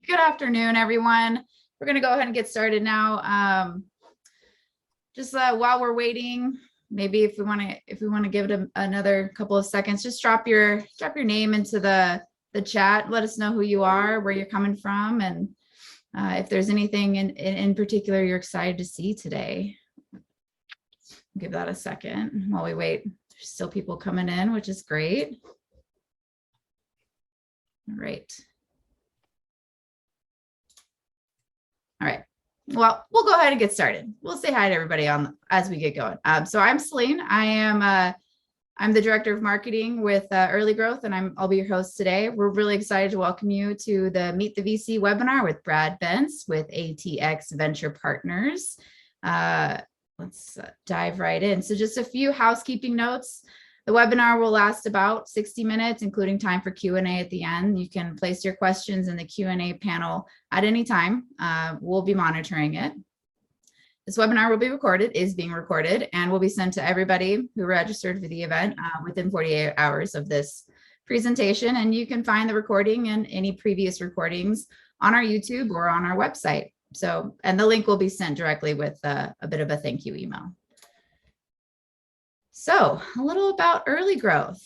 Good afternoon, everyone. We're going to go ahead and get started now. While we're waiting, maybe if we want to give it another couple of seconds, just drop your name into the chat. Let us know who you are, where you're coming from, and if there's anything in particular you're excited to see today. Give that a second while we wait. There's still people coming in, which is great. All right. All right. Well, we'll go ahead and get started. We'll say hi to everybody as we get going. So I'm Celine. I'm the director of marketing with Early Growth, and I'll be your host today. We're really excited to welcome you to the Meet the VC webinar with Brad Bentz with ATX Venture Partners. Let's dive right in. So just a few housekeeping notes. The webinar will last about 60 minutes, including time for Q&A at the end. You can place your questions in the Q&A panel at any time. We'll be monitoring it. This webinar is being recorded, and will be sent to everybody who registered for the event within 48 hours of this presentation. And you can find the recording and any previous recordings on our YouTube or on our website. And the link will be sent directly with a bit of a thank you email. So a little about Early Growth.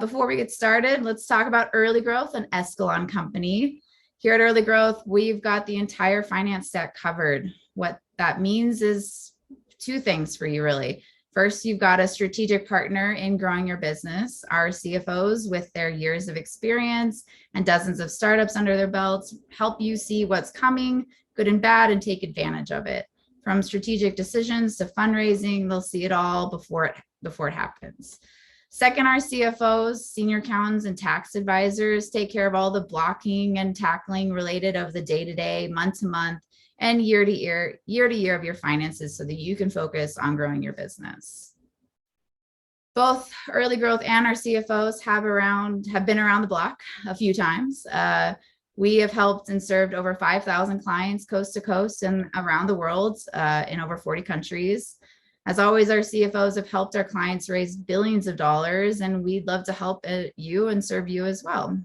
Before we get started, let's talk about Early Growth, an Escalon company. Here at Early Growth, we've got the entire finance stack covered. What that means is two things for you, really. First, you've got a strategic partner in growing your business. Our CFOs, with their years of experience and dozens of startups under their belts, help you see what's coming, good and bad, and take advantage of it. From strategic decisions to fundraising, they'll see it all before it happens. Second, our CFOs, senior accountants, and tax advisors take care of all the blocking and tackling related of the day-to-day, month-to-month, and year-to-year of your finances so that you can focus on growing your business. Both Early Growth and our CFOs have been around the block a few times. We have helped and served over 5,000 clients coast to coast and around the world in over 40 countries. As always, our CFOs have helped our clients raise billions of dollars, and we'd love to help you and serve you as well.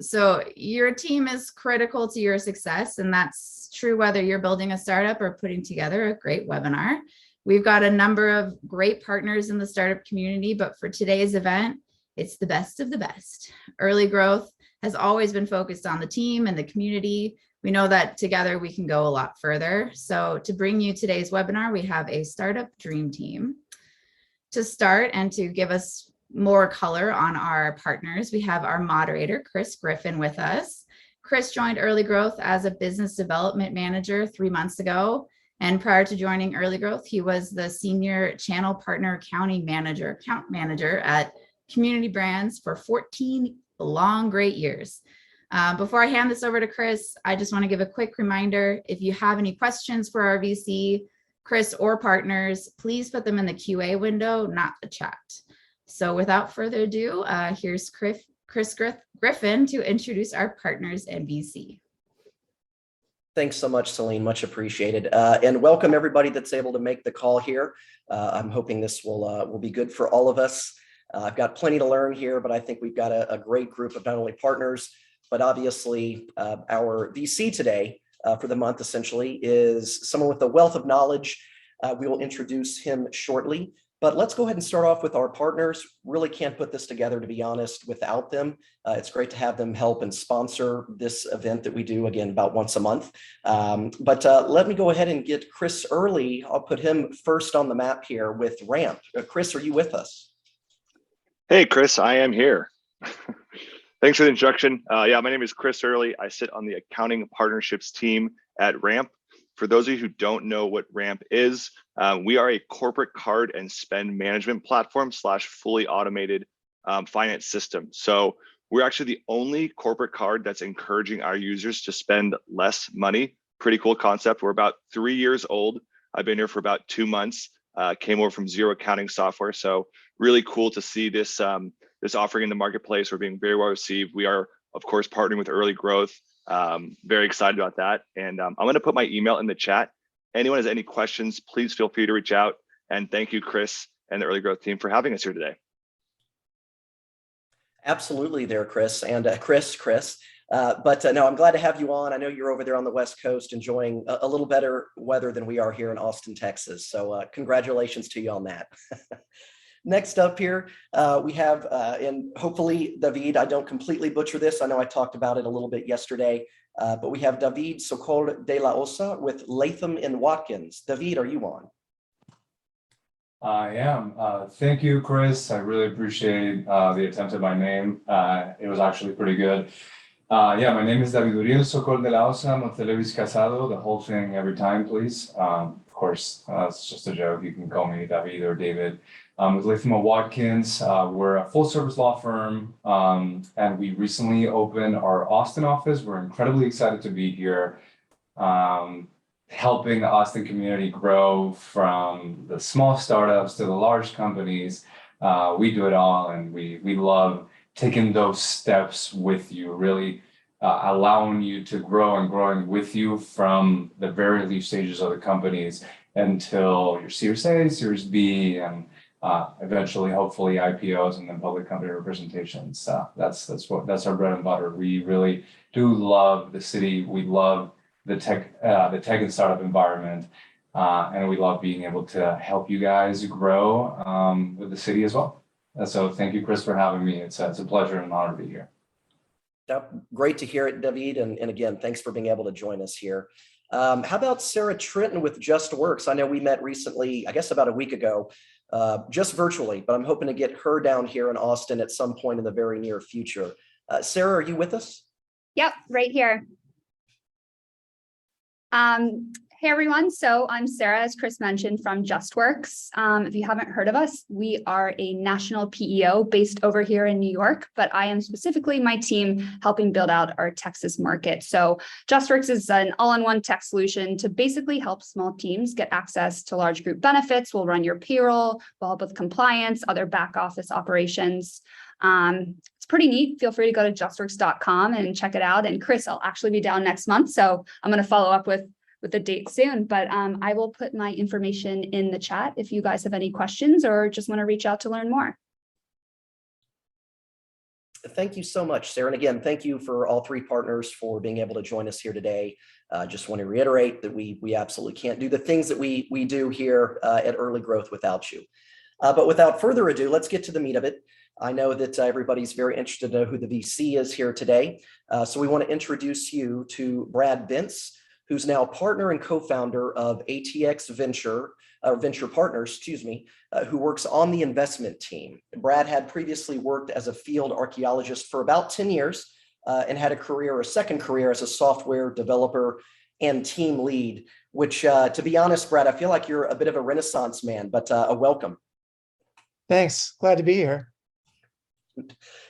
So your team is critical to your success, and that's true whether you're building a startup or putting together a great webinar. We've got a number of great partners in the startup community, but for today's event, it's the best of the best. Early Growth has always been focused on the team and the community. We know that together we can go a lot further. So to bring you today's webinar, we have a startup dream team. To start and to give us more color on our partners, we have our moderator, Chris Griffin, with us. Chris joined Early Growth as a business development manager 3 months ago. And prior to joining Early Growth, he was the senior channel partner account manager at Community Brands for 14 long, great years. Before I hand this over to Chris, I just want to give a quick reminder. If you have any questions for our VC, Chris, or partners, please put them in the QA window, not the chat. So without further ado, here's Chris Griffin to introduce our partners and VC. Thanks so much, Celine. Much appreciated. And welcome everybody that's able to make the call here. I'm hoping this will be good for all of us. I've got plenty to learn here, but I think we've got a great group of not only partners, but obviously our VC today for the month essentially is someone with a wealth of knowledge. We will introduce him shortly, but let's go ahead and start off with our partners. Really can't put this together, to be honest, without them. It's great to have them help and sponsor this event that we do, again, about once a month. But let me go ahead and get Chris Early. I'll put him first on the map here with Ramp. Chris, are you with us? Hey, Chris, I am here. Thanks for the introduction. Yeah, my name is Chris Early. I sit on the accounting partnerships team at Ramp. For those of you who don't know what Ramp is, we are a corporate card and spend management platform / fully automated finance system. So we're actually the only corporate card that's encouraging our users to spend less money. Pretty cool concept. We're about 3 years old. I've been here for about 2 months. Came over from Zero Accounting Software. So really cool to see this this offering in the marketplace. We're being very well received. We are, of course, partnering with Early Growth. Very excited about that. And I'm going to put my email in the chat. Anyone has any questions, please feel free to reach out. And thank you, Chris and the Early Growth team for having us here today. Absolutely there, Chris. And Chris, No, I'm glad to have you on. I know you're over there on the West Coast enjoying a little better weather than we are here in Austin, Texas. So congratulations to you on that. Next up here, we have, and hopefully, David, I don't completely butcher this. I know I talked about it a little bit yesterday, but we have David Sokol de la Osa with Latham and Watkins. David, are you on? I am. Thank you, Chris. I really appreciate the attempt at my name. It was actually pretty good. Yeah, my name is David Uriel Sokol de la Osa. I'm a Televis Casado, the whole thing every time, please. Of course, it's just a joke. You can call me David or David. With Latham Watkins, we're a full service law firm, and we recently opened our Austin office. We're incredibly excited to be here, helping the Austin community grow from the small startups to the large companies. We do it all, and we love taking those steps with you, really allowing you to grow and growing with you from the very early stages of the companies until your Series A, Series B, and eventually, hopefully, IPOs and then public company representations. That's our bread and butter. We really do love the city. We love the tech and startup environment, and we love being able to help you guys grow with the city as well. So thank you, Chris, for having me. It's a pleasure and an honor to be here. Yep. Great to hear it, David. And again, thanks for being able to join us here. How about Sarah Trenton with JustWorks? I know we met recently, I guess about a week ago, just virtually, but I'm hoping to get her down here in Austin at some point in the very near future. Sarah, are you with us? Yep, right here. Hey everyone, so I'm Sarah, as Chris mentioned, from JustWorks. If you haven't heard of us, we are a national PEO based over here in New York, but I am specifically my team helping build out our Texas market. So JustWorks is an all-in-one tech solution to basically help small teams get access to large group benefits. We'll run your payroll, we'll help with compliance, other back office operations. It's pretty neat. Feel free to go to justworks.com and check it out. And Chris, I'll actually be down next month, so I'm going to follow up with the date soon, but I will put my information in the chat if you guys have any questions or just want to reach out to learn more. Thank you so much, Sarah. And again, thank you for all three partners for being able to join us here today. Just want to reiterate that we absolutely can't do the things that we do here at Early Growth without you. But without further ado, let's get to the meat of it. I know that everybody's very interested to know who the VC is here today. So we want to introduce you to Brad Bentz, who's now partner and co-founder of ATX Venture Partners, who works on the investment team. Brad had previously worked as a field archaeologist for about 10 years and had a second career as a software developer and team lead, which to be honest, Brad, I feel like you're a bit of a Renaissance man, but a welcome. Thanks, glad to be here.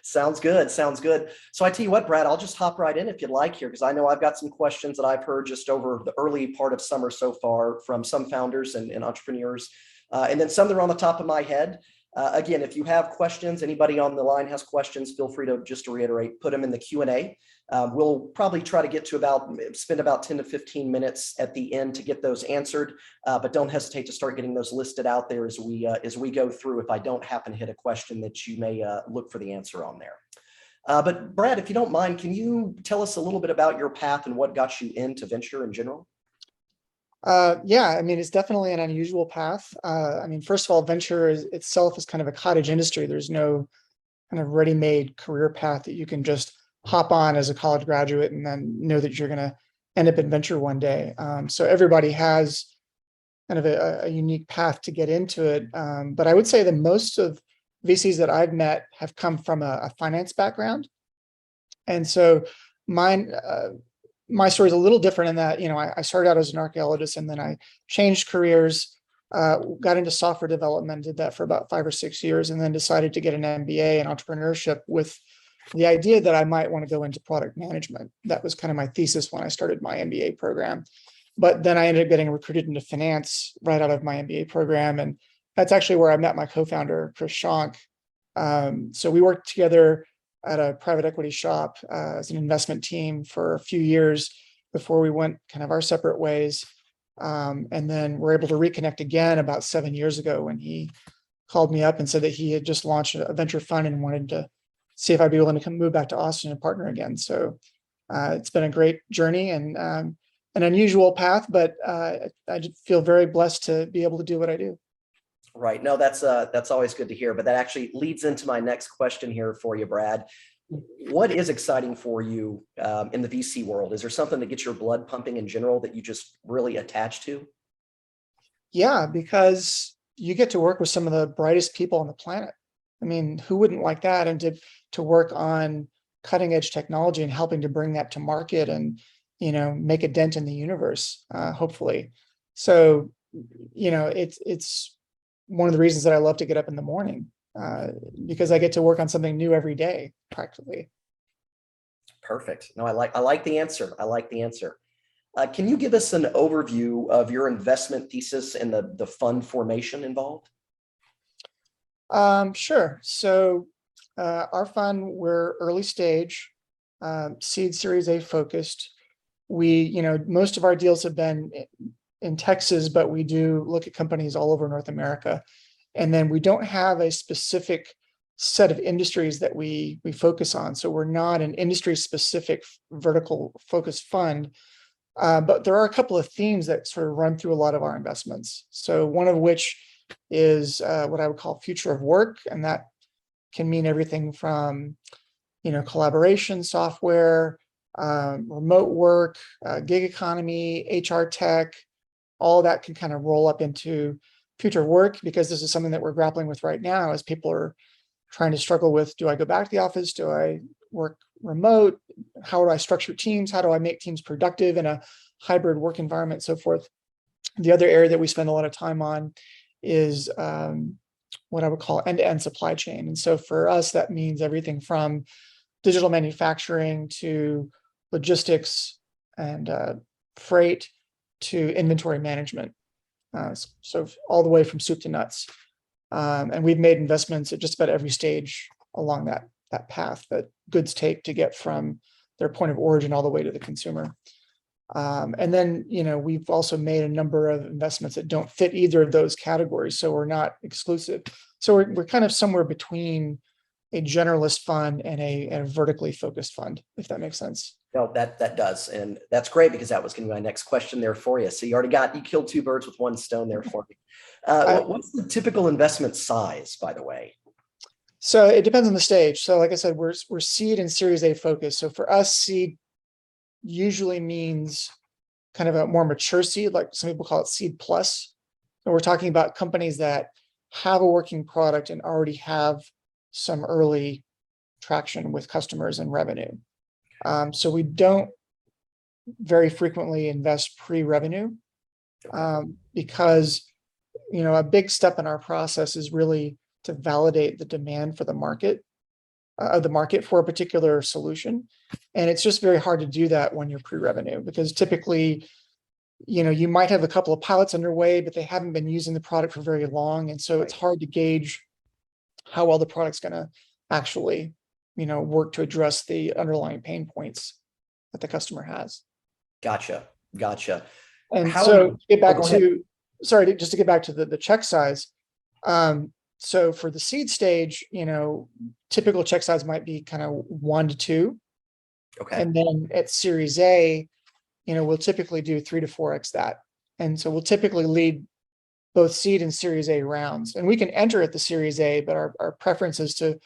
Sounds good. Sounds good. So I tell you what, Brad, I'll just hop right in if you'd like here, because I know I've got some questions that I've heard just over the early part of summer so far from some founders and entrepreneurs, and then some that are on the top of my head. Again, if you have questions, anybody on the line has questions, feel free to just to reiterate, put them in the Q&A. We'll probably try to get to spend about 10 to 15 minutes at the end to get those answered, but don't hesitate to start getting those listed out there as we go through if I don't happen to hit a question that you may look for the answer on there. But Brad, if you don't mind, can you tell us a little bit about your path and what got you into venture in general? Yeah, I mean, it's definitely an unusual path. I mean, first of all, venture itself is kind of a cottage industry. There's no kind of ready-made career path that you can just hop on as a college graduate and then know that you're going to end up in venture one day. So everybody has kind of a unique path to get into it. But I would say that most of VCs that I've met have come from a finance background. And so my story is a little different in that, I started out as an archaeologist and then I changed careers, got into software development, did that for about 5 or 6 years, and then decided to get an MBA in entrepreneurship with the idea that I might want to go into product management. That was kind of my thesis when I started my MBA program. But then I ended up getting recruited into finance right out of my MBA program. And that's actually where I met my co-founder, Chris Schonk. So we worked together at a private equity shop as an investment team for a few years before we went kind of our separate ways. And then we're able to reconnect again about 7 years ago when he called me up and said that he had just launched a venture fund and wanted to see if I'd be willing to move back to Austin and partner again. So It's been a great journey and an unusual path, but I just feel very blessed to be able to do what I do. Right. No, that's always good to hear. But that actually leads into my next question here for you, Brad. What is exciting for you in the VC world? Is there something that gets your blood pumping in general that you just really attach to? Yeah, because you get to work with some of the brightest people on the planet. I mean, who wouldn't like that? And to work on cutting edge technology and helping to bring that to market and, make a dent in the universe, hopefully. So, it's one of the reasons that I love to get up in the morning, because I get to work on something new every day, practically. Perfect. No, I like the answer. I like the answer. Can you give us an overview of your investment thesis and the fund formation involved? Sure. So our fund, we're early stage, seed Series A focused. Most of our deals have been in Texas, but we do look at companies all over North America. And then we don't have a specific set of industries that we focus on. So we're not an industry specific vertical focused fund. But there are a couple of themes that sort of run through a lot of our investments. So one of which is what I would call future of work. And that can mean everything from, collaboration software, remote work, gig economy, HR tech, all that can kind of roll up into future work, because this is something that we're grappling with right now as people are trying to struggle with, do I go back to the office? Do I work remote? How do I structure teams? How do I make teams productive in a hybrid work environment, so forth? The other area that we spend a lot of time on is what I would call end-to-end supply chain. And so for us, that means everything from digital manufacturing to logistics and freight to inventory management. So all the way from soup to nuts. And we've made investments at just about every stage along that path that goods take to get from their point of origin all the way to the consumer. And then, we've also made a number of investments that don't fit either of those categories. So we're not exclusive. So we're kind of somewhere between a generalist fund and a vertically focused fund, if that makes sense. No, that does. And that's great, because that was going to be my next question there for you. So you killed two birds with one stone there for me. What's the typical investment size, by the way? So it depends on the stage. So like I said, we're seed and Series A focused. So for us, seed usually means kind of a more mature seed, like some people call it seed plus. And we're talking about companies that have a working product and already have some early traction with customers and revenue. So we don't very frequently invest pre-revenue, because, a big step in our process is really to validate the demand for the market for a particular solution. And it's just very hard to do that when you're pre-revenue, because typically, you might have a couple of pilots underway, but they haven't been using the product for very long. And so it's hard to gauge how well the product's going to actually, work to address the underlying pain points that the customer has. Gotcha. And so get back to, sorry, just to get back to the check size. So for the seed stage, typical check size might be kind of 1 to 2. Okay. And then at Series A, we'll typically do 3 to 4x that. And so we'll typically lead both seed and Series A rounds. And we can enter at the Series A, but our preference is to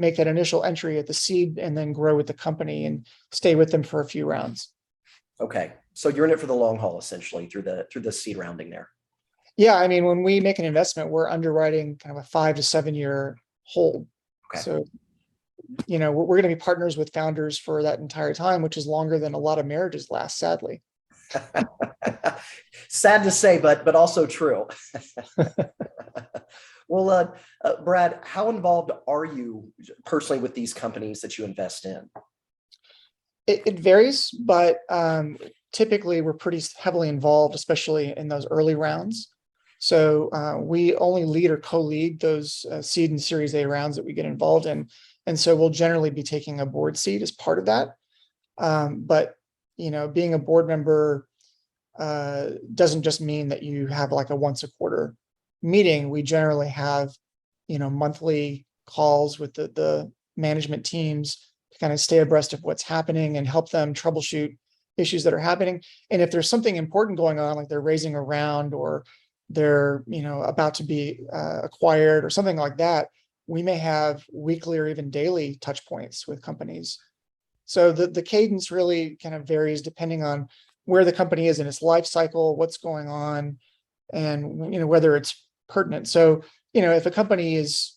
make that initial entry at the seed and then grow with the company and stay with them for a few rounds. Okay. So you're in it for the long haul, essentially, through the seed rounding there. Yeah. I mean, when we make an investment, we're underwriting kind of a 5 to 7 year hold. Okay. So, we're going to be partners with founders for that entire time, which is longer than a lot of marriages last, sadly. Sad to say, but also true. Well, Brad, how involved are you personally with these companies that you invest in? It varies, but typically we're pretty heavily involved, especially in those early rounds. So we only lead or co-lead those seed and Series A rounds that we get involved in. And so we'll generally be taking a board seat as part of that. But, being a board member doesn't just mean that you have like a once a quarter meeting. We generally have, monthly calls with the management teams, kind of stay abreast of what's happening and help them troubleshoot issues that are happening. And if there's something important going on, like they're raising a round or they're, about to be acquired or something like that, we may have weekly or even daily touch points with companies. So the cadence really kind of varies depending on where the company is in its life cycle, what's going on, and whether it's pertinent. So, if a company is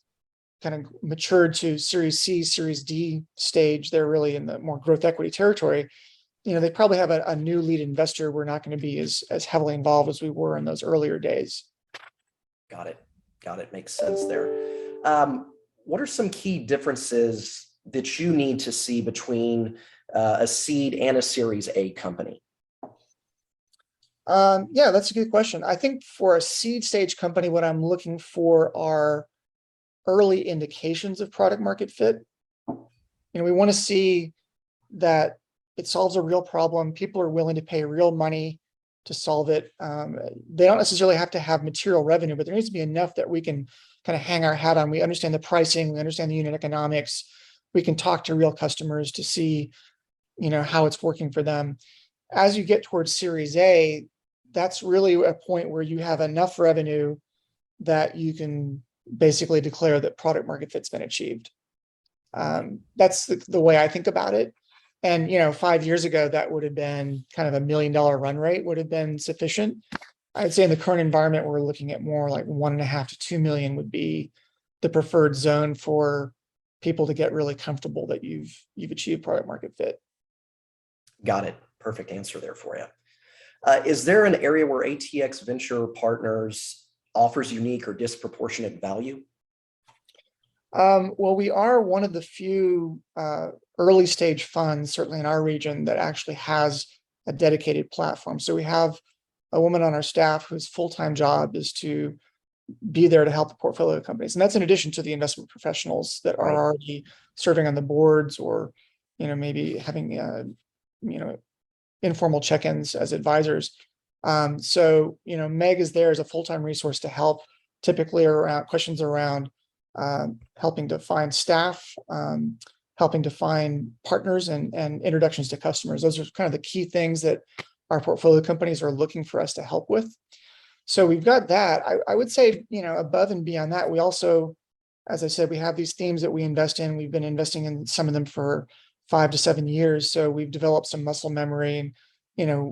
kind of matured to Series C, Series D stage, they're really in the more growth equity territory. They probably have a new lead investor. We're not going to be as heavily involved as we were in those earlier days. Got it. Makes sense there. What are some key differences that you need to see between a seed and a Series A company? Yeah, that's a good question. I think for a seed stage company, what I'm looking for are early indications of product market fit. We want to see that it solves a real problem. People are willing to pay real money to solve it. They don't necessarily have to have material revenue, but there needs to be enough that we can kind of hang our hat on. We understand the pricing, we understand the unit economics. We can talk to real customers to see, how it's working for them. As you get towards Series A, that's really a point where you have enough revenue that you can basically declare that product market fit's been achieved. That's the way I think about it. And 5 years ago, that would have been kind of $1 million run rate would have been sufficient. I'd say in the current environment, we're looking at more like 1.5 to 2 million would be the preferred zone for people to get really comfortable that you've achieved product market fit. Got it. Perfect answer there for you. Is there an area where ATX Venture Partners offers unique or disproportionate value? Well, we are one of the few early stage funds, certainly in our region, that actually has a dedicated platform. So we have a woman on our staff whose full-time job is to be there to help the portfolio companies. And that's in addition to the investment professionals that are already serving on the boards or, maybe having, informal check-ins as advisors. So, Meg is there as a full-time resource to help, typically around questions around helping to find staff, helping to find partners and introductions to customers. Those are kind of the key things that our portfolio companies are looking for us to help with. So we've got that. I would say, above and beyond that, we also, as I said, we have these themes that we invest in. We've been investing in some of them for 5 to 7 years. So we've developed some muscle memory and,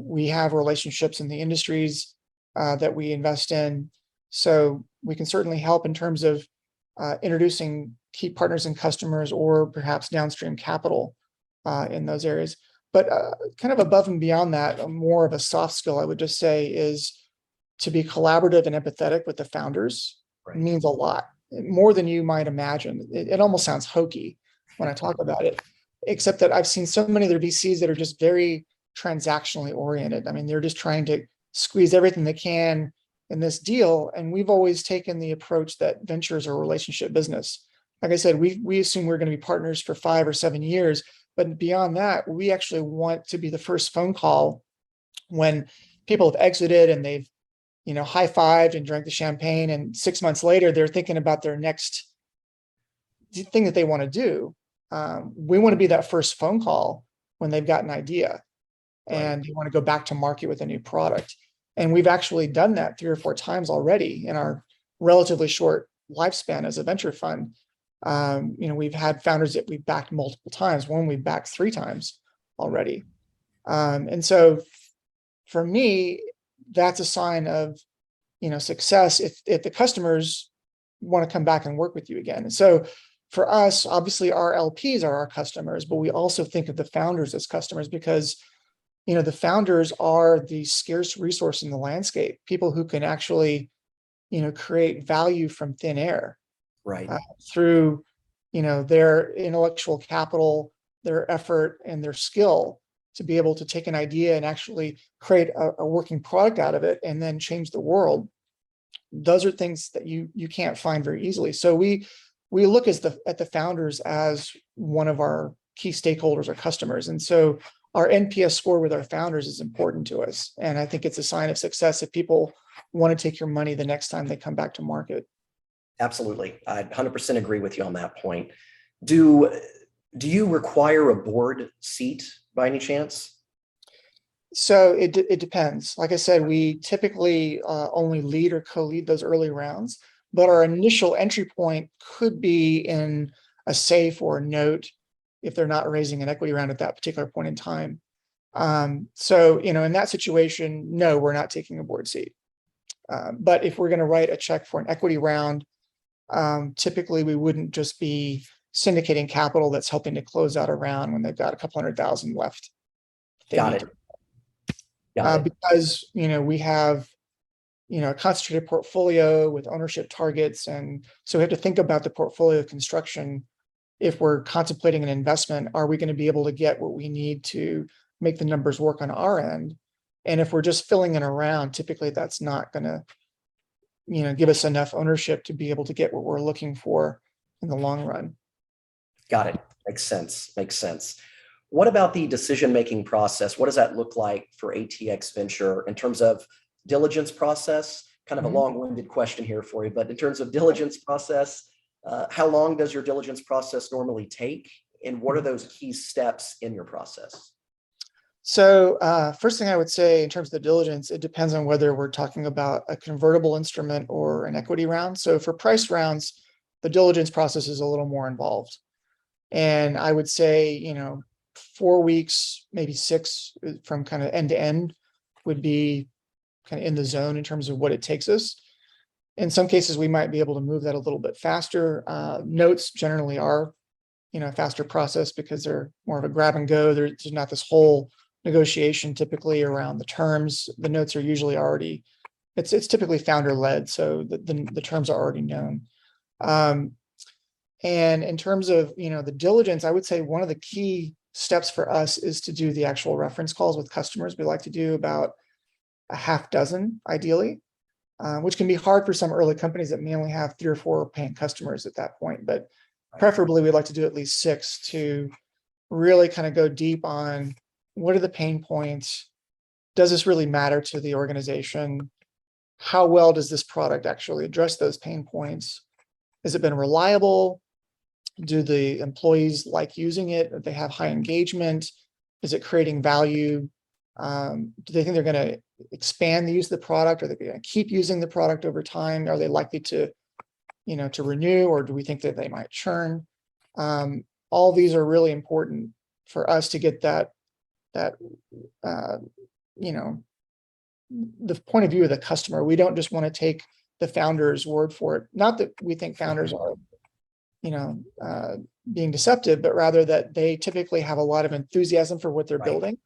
we have relationships in the industries that we invest in. So we can certainly help in terms of introducing key partners and customers or perhaps downstream capital in those areas. But kind of above and beyond that, more of a soft skill, I would just say, is to be collaborative and empathetic with the founders. Right. Means a lot, more than you might imagine. It almost sounds hokey when I talk about it, except that I've seen so many of their VCs that are just very transactionally oriented. I mean, they're just trying to squeeze everything they can in this deal. And we've always taken the approach that ventures are a relationship business. Like I said, we assume we're going to be partners for 5 or 7 years. But beyond that, we actually want to be the first phone call when people have exited and they've, high-fived and drank the champagne. And 6 months later, they're thinking about their next thing that they want to do. We want to be that first phone call when they've got an idea and you want to go back to market with a new product. And we've actually done that 3 or 4 times already in our relatively short lifespan as a venture fund. We've had founders that we've backed multiple times. One we've backed 3 times already. And so for me, that's a sign of, success if the customers want to come back and work with you again. And so for us, obviously our LPs are our customers, but we also think of the founders as customers because, the founders are the scarce resource in the landscape, people who can actually, create value from thin air. Right. Through, their intellectual capital, their effort, and their skill to be able to take an idea and actually create a working product out of it and then change the world. Those are things that you can't find very easily. So we look at the founders as one of our key stakeholders or customers. And so our NPS score with our founders is important to us. And I think it's a sign of success if people want to take your money the next time they come back to market. Absolutely. I 100% agree with you on that point. Do Do you require a board seat by any chance? So it depends. Like I said, we typically only lead or co-lead those early rounds, but our initial entry point could be in a safe or a note if they're not raising an equity round at that particular point in time. So, in that situation, no, we're not taking a board seat. But if we're going to write a check for an equity round, typically we wouldn't just be syndicating capital that's helping to close out a round when they've got a couple 100,000 left. Got it. Got it. Because, we have, a concentrated portfolio with ownership targets. And so we have to think about the portfolio construction. If we're contemplating an investment, are we going to be able to get what we need to make the numbers work on our end? And if we're just filling in around, typically that's not going to, give us enough ownership to be able to get what we're looking for in the long run. Got it. Makes sense. Makes sense. What about the decision-making process? What does that look like for ATX Venture in terms of diligence process? Kind of a long-winded question here for you, but in terms of diligence process, how long does your diligence process normally take? And what are those key steps in your process? So first thing I would say in terms of the diligence, it depends on whether we're talking about a convertible instrument or an equity round. So for price rounds, the diligence process is a little more involved. And I would say, 4 weeks, maybe 6 from kind of end to end would be kind of in the zone in terms of what it takes us. In some cases, we might be able to move that a little bit faster. Notes generally are, a faster process because they're more of a grab and go. There's not this whole negotiation typically around the terms. The notes are usually already, it's typically founder led. So the terms are already known. And in terms of, the diligence, I would say one of the key steps for us is to do the actual reference calls with customers. We like to do about a half dozen ideally, which can be hard for some early companies that may only have 3 or 4 paying customers at that point. But preferably we'd like to do at least 6 to really kind of go deep on what are the pain points? Does this really matter to the organization? How well does this product actually address those pain points? Has it been reliable? Do the employees like using it? Do they have high engagement? Is it creating value? Do they think they're going to expand the use of the product? Are they going to keep using the product over time? Are they likely to, to renew, or do we think that they might churn? All these are really important for us to get that the point of view of the customer. We don't just want to take the founder's word for it. Not that we think founders are, being deceptive, but rather that they typically have a lot of enthusiasm for what they're building.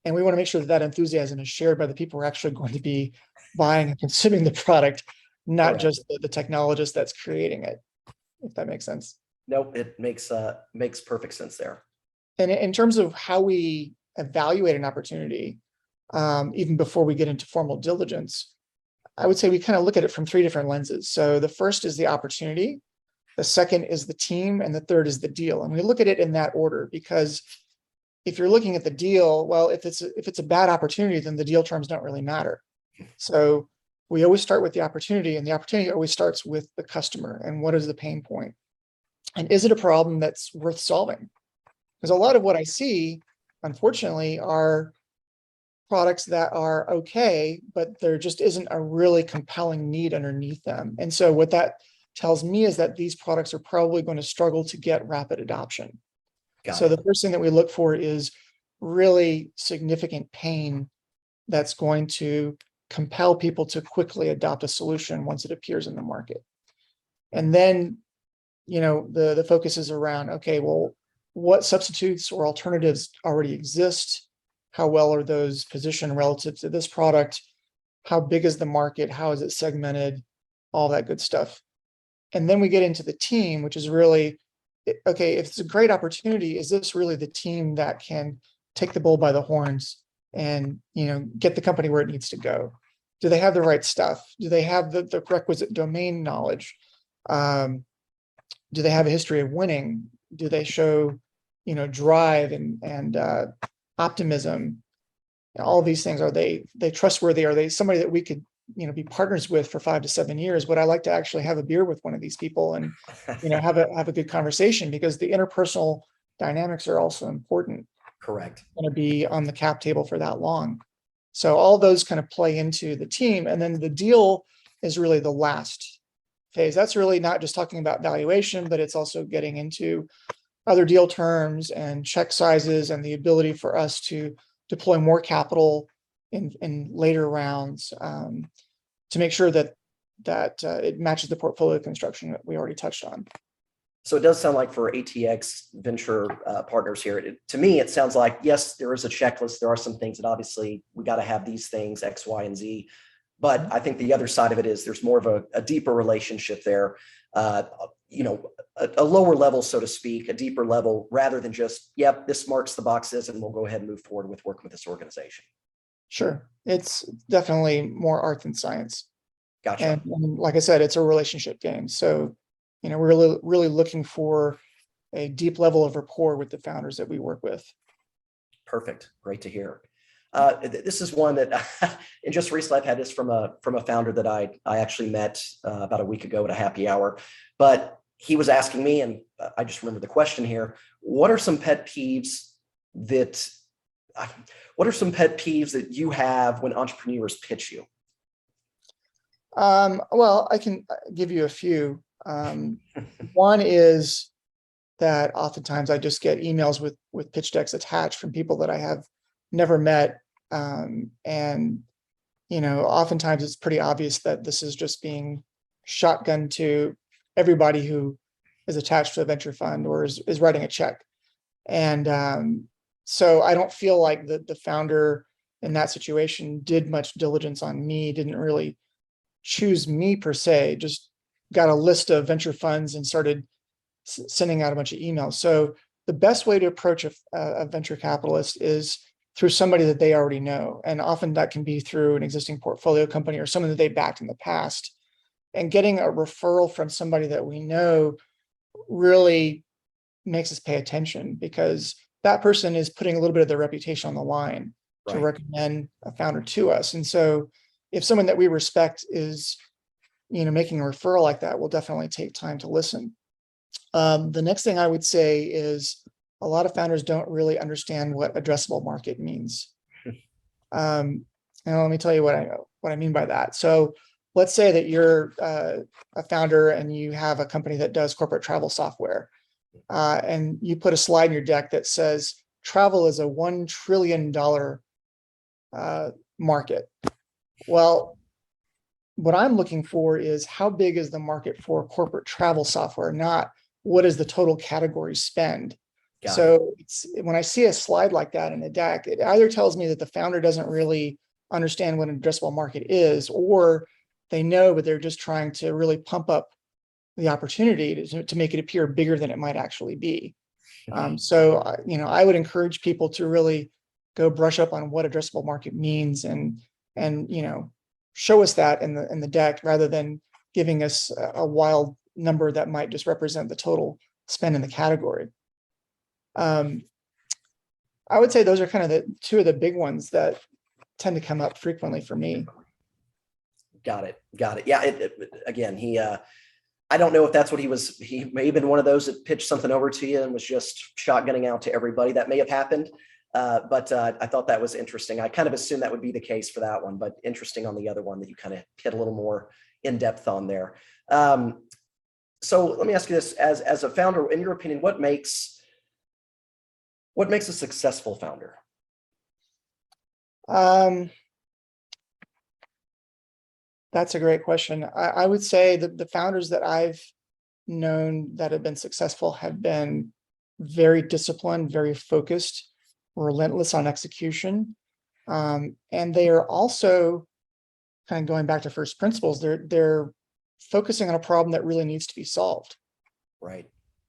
And we want to make sure that that enthusiasm is shared by the people who are actually going to be buying and consuming the product, not just the technologist that's creating it, if that makes sense. Nope, it makes perfect sense there. And in terms of how we evaluate an opportunity, even before we get into formal diligence, I would say we kind of look at it from 3 different lenses. So the first is the opportunity, the second is the team, and the third is the deal. And we look at it in that order because if you're looking at the deal, well, if it's a bad opportunity, then the deal terms don't really matter. So we always start with the opportunity, and the opportunity always starts with the customer and what is the pain point? And is it a problem that's worth solving? Because a lot of what I see, unfortunately, are products that are okay, but there just isn't a really compelling need underneath them. And so what that tells me is that these products are probably going to struggle to get rapid adoption. So the first thing that we look for is really significant pain that's going to compel people to quickly adopt a solution once it appears in the market. And then, the focus is around, okay, well, what substitutes or alternatives already exist? How well are those positioned relative to this product? How big is the market? How is it segmented? All that good stuff. And then we get into the team, which is really, okay, if it's a great opportunity, is this really the team that can take the bull by the horns and, get the company where it needs to go? Do they have the right stuff? Do they have the requisite domain knowledge? Do they have a history of winning? Do they show, drive and optimism? All these things, are they trustworthy? Are they somebody that we could, be partners with for 5 to 7 years? Would I like to actually have a beer with one of these people and, have a good conversation? Because the interpersonal dynamics are also important. Correct. Going to be on the cap table for that long. So all those kind of play into the team. And then the deal is really the last phase. That's really not just talking about valuation, but it's also getting into other deal terms and check sizes and the ability for us to deploy more capital in later rounds to make sure that it matches the portfolio construction that we already touched on. So it does sound like for ATX venture partners here, to me, it sounds like, yes, there is a checklist. There are some things that obviously we got to have these things, X, Y, and Z. But I think the other side of it is there's more of a deeper relationship there, you know, a lower level, so to speak, a deeper level, rather than just, yep, this marks the boxes and we'll go ahead and move forward with working with this organization. Sure. It's definitely more art than science. Gotcha. And like I said, it's a relationship game. So, you know, we're really looking for a deep level of rapport with the founders that we work with. Perfect. Great to hear. This is one that, and just recently I've had this from a founder that I actually met about a week ago at a happy hour, but he was asking me, and I just remember the question here: what are some pet peeves that you have when entrepreneurs pitch you? Well, I can give you a few. One is that oftentimes I just get emails with pitch decks attached from people that I have never met. And, you know, oftentimes it's pretty obvious that this is just being shotgun to everybody who is attached to a venture fund or is writing a check. And so I don't feel like the founder in that situation did much diligence on me, didn't really choose me per se, just got a list of venture funds and started sending out a bunch of emails. So the best way to approach a venture capitalist is through somebody that they already know. And often that can be through an existing portfolio company or someone that they backed in the past. And getting a referral from somebody that we know really makes us pay attention, because that person is putting a little bit of their reputation on the line to recommend a founder to us. And so if someone that we respect is, you know, making a referral like that, we'll definitely take time to listen. The next thing I would say is a lot of founders don't really understand what addressable market means. And let me tell you what I mean by that. So let's say that you're a founder and you have a company that does corporate travel software, and you put a slide in your deck that says travel is a $1 trillion market. Well, what I'm looking for is how big is the market for corporate travel software, not what is the total category spend. So when I see a slide like that in a deck, it either tells me that the founder doesn't really understand what an addressable market is, or they know, but they're just trying to really pump up the opportunity to make it appear bigger than it might actually be. So, you know, I would encourage people to really go brush up on what addressable market means and, you know, show us that in the deck rather than giving us a wild number that might just represent the total spend in the category. I would say those are kind of the two of the big ones that tend to come up frequently for me. Got it. Yeah. Again, I don't know if that's what he may have been one of those that pitched something over to you and was just shotgunning out to everybody. That may have happened. But I thought that was interesting. I kind of assumed that would be the case for that one, but interesting on the other one that you kind of hit a little more in depth on there. So let me ask you this: as a founder, in your opinion, what makes a successful founder? That's a great question. I would say that the founders that I've known that have been successful have been very disciplined, very focused, relentless on execution. And they are also kind of going back to first principles. They're focusing on a problem that really needs to be solved. Right.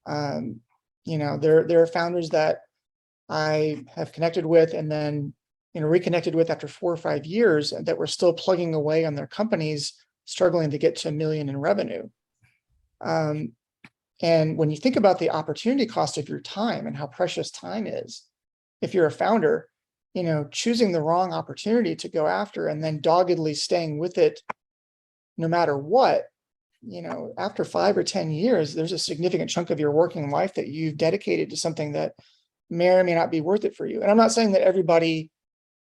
You know, there are founders that I have connected with and then, you know, reconnected with after 4 or 5 years that were still plugging away on their companies, struggling to get to $1 million in revenue. And when you think about the opportunity cost of your time and how precious time is, if you're a founder, you know, choosing the wrong opportunity to go after and then doggedly staying with it no matter what after 5 or 10 years, there's a significant chunk of your working life that you've dedicated to something that may or may not be worth it for you. And I'm not saying that everybody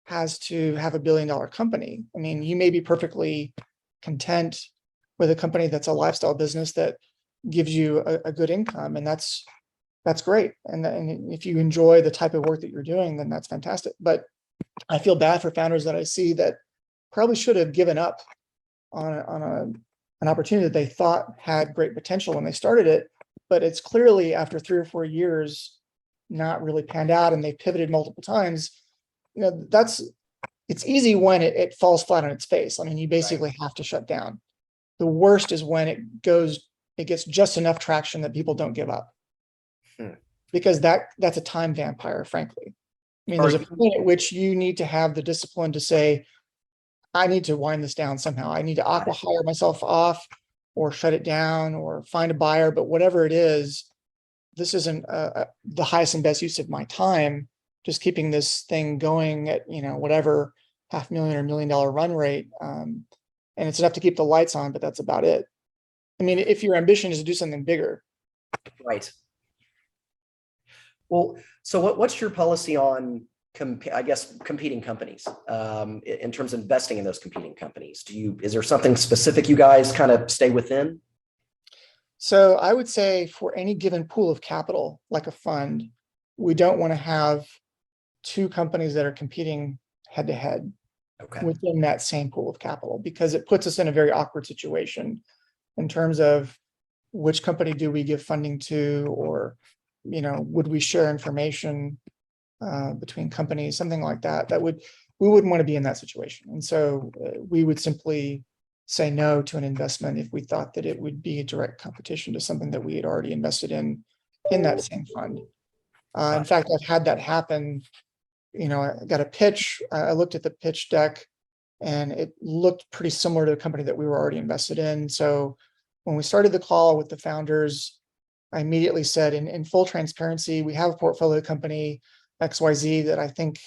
has to have $1 billion company. I mean, you may be perfectly content with a company that's a lifestyle business that gives you a good income, and that's great. And if you enjoy the type of work that you're doing, then that's fantastic. But I feel bad for founders that I see that probably should have given up on an opportunity that they thought had great potential when they started it, but it's clearly after 3 or 4 years not really panned out, and they pivoted multiple times. It's easy when it falls flat on its face. I mean, you basically have to shut down. The worst is when it gets just enough traction that people don't give up. Because that's a time vampire, frankly. I mean, there's a point at which you need to have the discipline to say, I need to wind this down somehow. I need to hire myself off, or shut it down, or find a buyer. But whatever it is, this isn't the highest and best use of my time. Just keeping this thing going at whatever $500,000 or $1 million run rate, and it's enough to keep the lights on, but that's about it. I mean, if your ambition is to do something bigger, right? Well, so what's your policy on competing companies, in terms of investing in those competing companies? Is there something specific you guys kind of stay within? So I would say for any given pool of capital, like a fund, we don't want to have 2 companies that are competing head to head within that same pool of capital, because it puts us in a very awkward situation in terms of which company do we give funding to, or would we share information between companies, something like that. We wouldn't want to be in that situation. And so we would simply say no to an investment if we thought that it would be a direct competition to something that we had already invested in that same fund. In fact, I've had that happen. I got a pitch. I looked at the pitch deck, and it looked pretty similar to a company that we were already invested in. So when we started the call with the founders, I immediately said, in full transparency, we have a portfolio company XYZ that I think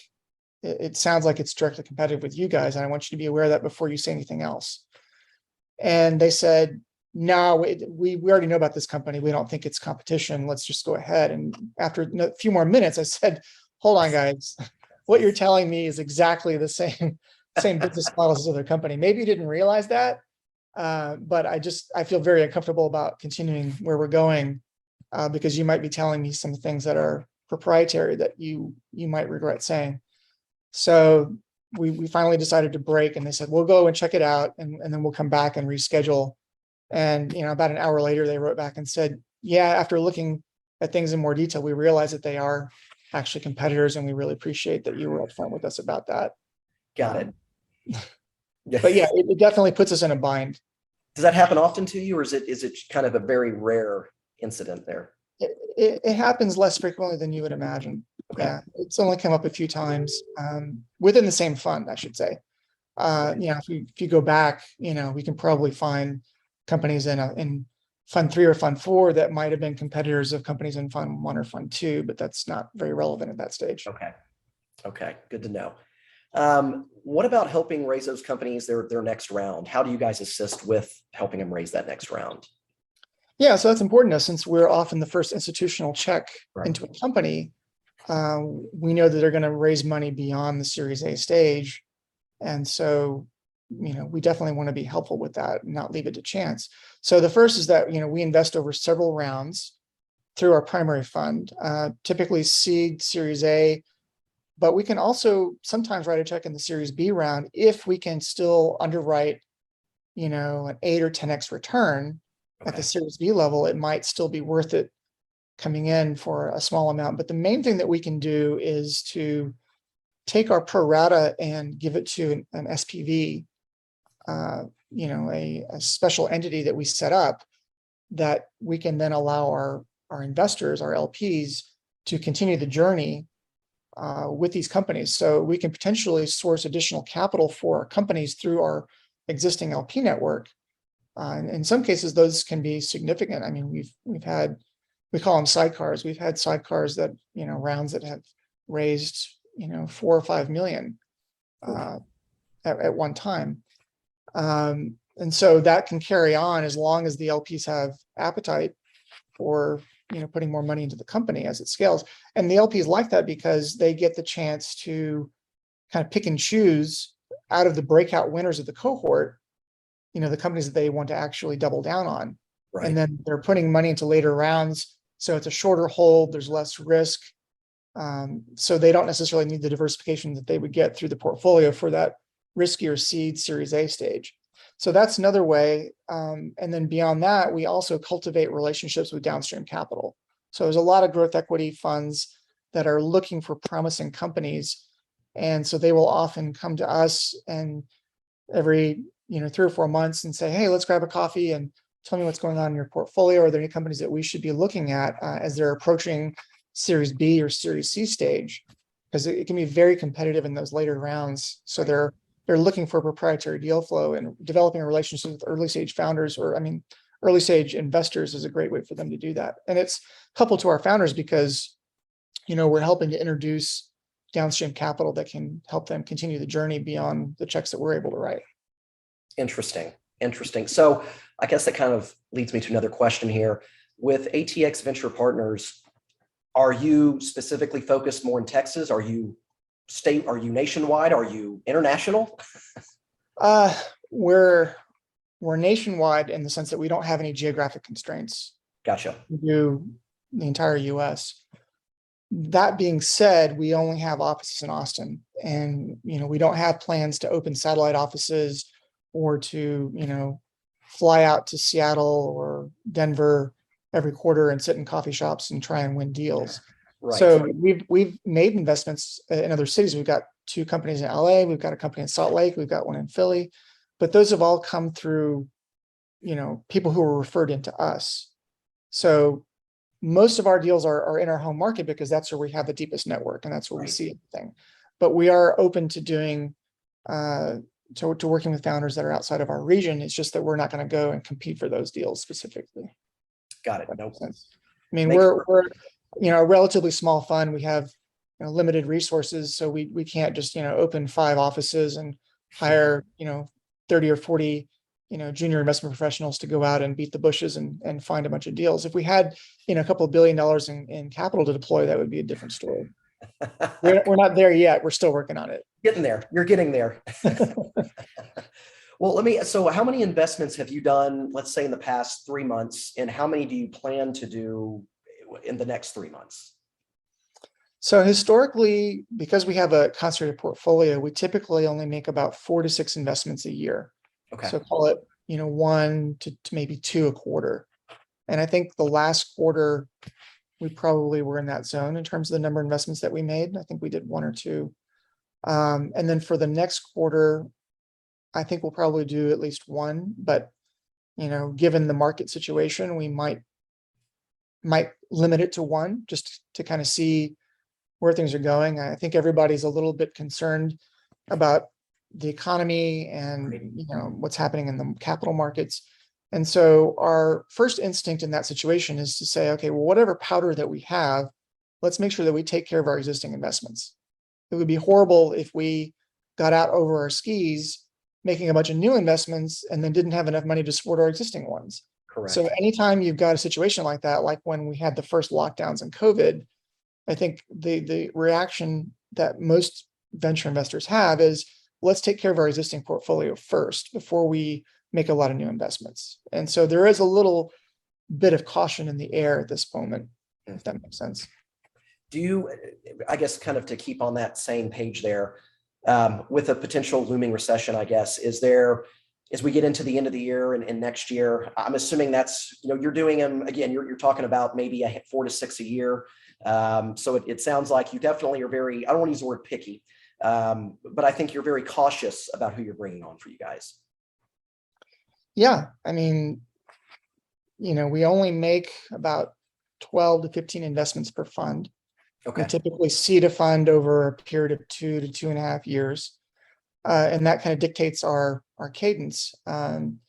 it sounds like it's directly competitive with you guys, and I want you to be aware of that before you say anything else. And they said, no, we already know about this company. We don't think it's competition. Let's just go ahead. And after a few more minutes, I said, hold on, guys. What you're telling me is exactly the same business model as other company. Maybe you didn't realize that, but I feel very uncomfortable about continuing where we're going, because you might be telling me some things that are proprietary that you might regret saying. So we finally decided to break, and they said, we'll go and check it out, and then we'll come back and reschedule. And about an hour later, they wrote back and said, yeah, after looking at things in more detail, we realized that they are actually competitors, and we really appreciate that you were upfront with us about that. Got it. But yeah, it definitely puts us in a bind. Does that happen often to you, or is it kind of a very rare incident there? It happens less frequently than you would imagine. Okay. Yeah, it's only come up a few times within the same fund, I should say. If you go back, we can probably find companies in Fund 3 or Fund 4 that might have been competitors of companies in Fund 1 or Fund 2, but that's not very relevant at that stage. Okay, good to know. What about helping raise those companies their next round? How do you guys assist with helping them raise that next round? Yeah, so that's important to us, since we're often the first institutional check into a company. We know that they're going to raise money beyond the Series A stage. And so, we definitely want to be helpful with that and not leave it to chance. So the first is that, we invest over several rounds through our primary fund, typically seed, Series A, but we can also sometimes write a check in the Series B round if we can still underwrite, an 8 or 10x return at the Series B level. It might still be worth it coming in for a small amount. But the main thing that we can do is to take our pro rata and give it to an SPV, a special entity that we set up, that we can then allow our investors, our LPs, to continue the journey with these companies. So we can potentially source additional capital for our companies through our existing LP network. And in some cases, those can be significant. I mean, we call them sidecars. We've had sidecars that, rounds that have raised, 4 or 5 million at one time. And so that can carry on as long as the LPs have appetite for, putting more money into the company as it scales. And the LPs like that because they get the chance to kind of pick and choose out of the breakout winners of the cohort, the companies that they want to actually double down on. Right. And then they're putting money into later rounds. So it's a shorter hold, there's less risk. So they don't necessarily need the diversification that they would get through the portfolio for that riskier seed Series A stage. So that's another way. And then beyond that, we also cultivate relationships with downstream capital. So there's a lot of growth equity funds that are looking for promising companies. And so they will often come to us and every 3 or 4 months and say, hey, let's grab a coffee and tell me what's going on in your portfolio. Are there any companies that we should be looking at as they're approaching Series B or Series C stage? Because it can be very competitive in those later rounds. So they're looking for proprietary deal flow, and developing a relationship with early stage founders, early stage investors is a great way for them to do that. And it's coupled to our founders because, we're helping to introduce downstream capital that can help them continue the journey beyond the checks that we're able to write. Interesting. So I guess that kind of leads me to another question here. With ATX Venture Partners, are you specifically focused more in Texas? Are you nationwide? Are you international? We're nationwide in the sense that we don't have any geographic constraints. Gotcha. We do the entire US. That being said, we only have offices in Austin, and we don't have plans to open satellite offices or to fly out to Seattle or Denver every quarter and sit in coffee shops and try and win deals. Right. So we've made investments in other cities. We've got 2 companies in LA, we've got a company in Salt Lake, we've got one in Philly, but those have all come through people who were referred into us. So most of our deals are in our home market because that's where we have the deepest network and that's where we see everything. But we are open to doing to working with founders that are outside of our region. It's just that we're not going to go and compete for those deals specifically. Got it. That No makes sense. I mean, Makes we're a relatively small fund. We have limited resources, so we can't just open 5 offices and hire 30 or 40 junior investment professionals to go out and beat the bushes and find a bunch of deals. If we had a couple of $1 billion in capital to deploy, that would be a different story. We're not there yet. We're still working on it. Getting there. You're getting there. Well, so how many investments have you done, let's say in the past 3 months, and how many do you plan to do in the next 3 months? So historically, because we have a concentrated portfolio, we typically only make about 4 to 6 investments a year. Okay. So call it, 1 to maybe 2 a quarter. And I think the last quarter, we probably were in that zone in terms of the number of investments that we made. I think we did 1 or 2. And then for the next quarter, I think we'll probably do at least 1, but given the market situation, we might limit it to 1 just to kind of see where things are going. I think everybody's a little bit concerned about the economy and what's happening in the capital markets. And so our first instinct in that situation is to say, okay, well, whatever powder that we have, let's make sure that we take care of our existing investments. It would be horrible if we got out over our skis making a bunch of new investments and then didn't have enough money to support our existing ones. Correct. So anytime you've got a situation like that, like when we had the first lockdowns in COVID, I think the reaction that most venture investors have is, let's take care of our existing portfolio first before we make a lot of new investments. And so there is a little bit of caution in the air at this moment, if that makes sense. Do you, I guess, kind of to keep on that same page there, with a potential looming recession, I guess, as we get into the end of the year and next year, I'm assuming that's, you're doing them, again, you're talking about maybe 4 to 6 a year. So it sounds like you definitely are very, I don't want to use the word picky, but I think you're very cautious about who you're bringing on for you guys. Yeah. I mean, we only make about 12 to 15 investments per fund. Okay. We typically seed a fund over a period of 2 to 2.5 years. And that kind of dictates our cadence. And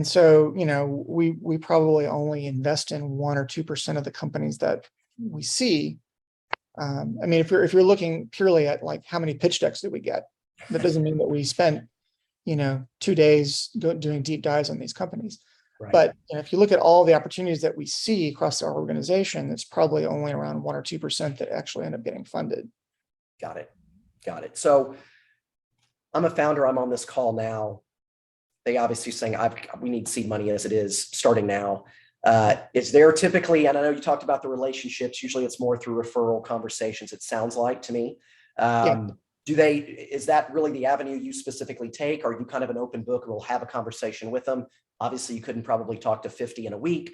so, we probably only invest in 1 or 2% of the companies that we see. I mean, if you're looking purely at like how many pitch decks did we get, that doesn't mean that we spent 2 days doing deep dives on these companies. Right. But if you look at all the opportunities that we see across our organization, it's probably only around 1 or 2% that actually end up getting funded. Got it. Got it. So I'm a founder. I'm on this call now. They obviously saying we need seed money as it is starting now. Is there typically, and I know you talked about the relationships, usually it's more through referral conversations, it sounds like to me. Is that really the avenue you specifically take? Are you kind of an open book and will have a conversation with them? Obviously you couldn't probably talk to 50 in a week.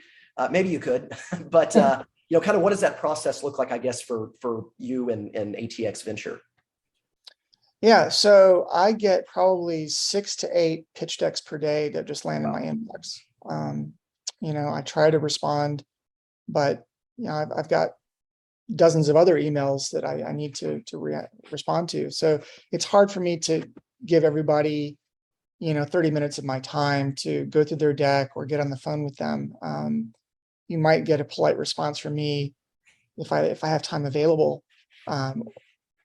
Maybe you could, but kind of what does that process look like, I guess, for you and ATX Venture? Yeah, so I get probably 6 to 8 pitch decks per day that just land in my inbox. I try to respond, but I've got dozens of other emails that I need to respond to. So it's hard for me to give everybody 30 minutes of my time to go through their deck or get on the phone with them. You might get a polite response from me if I have time available.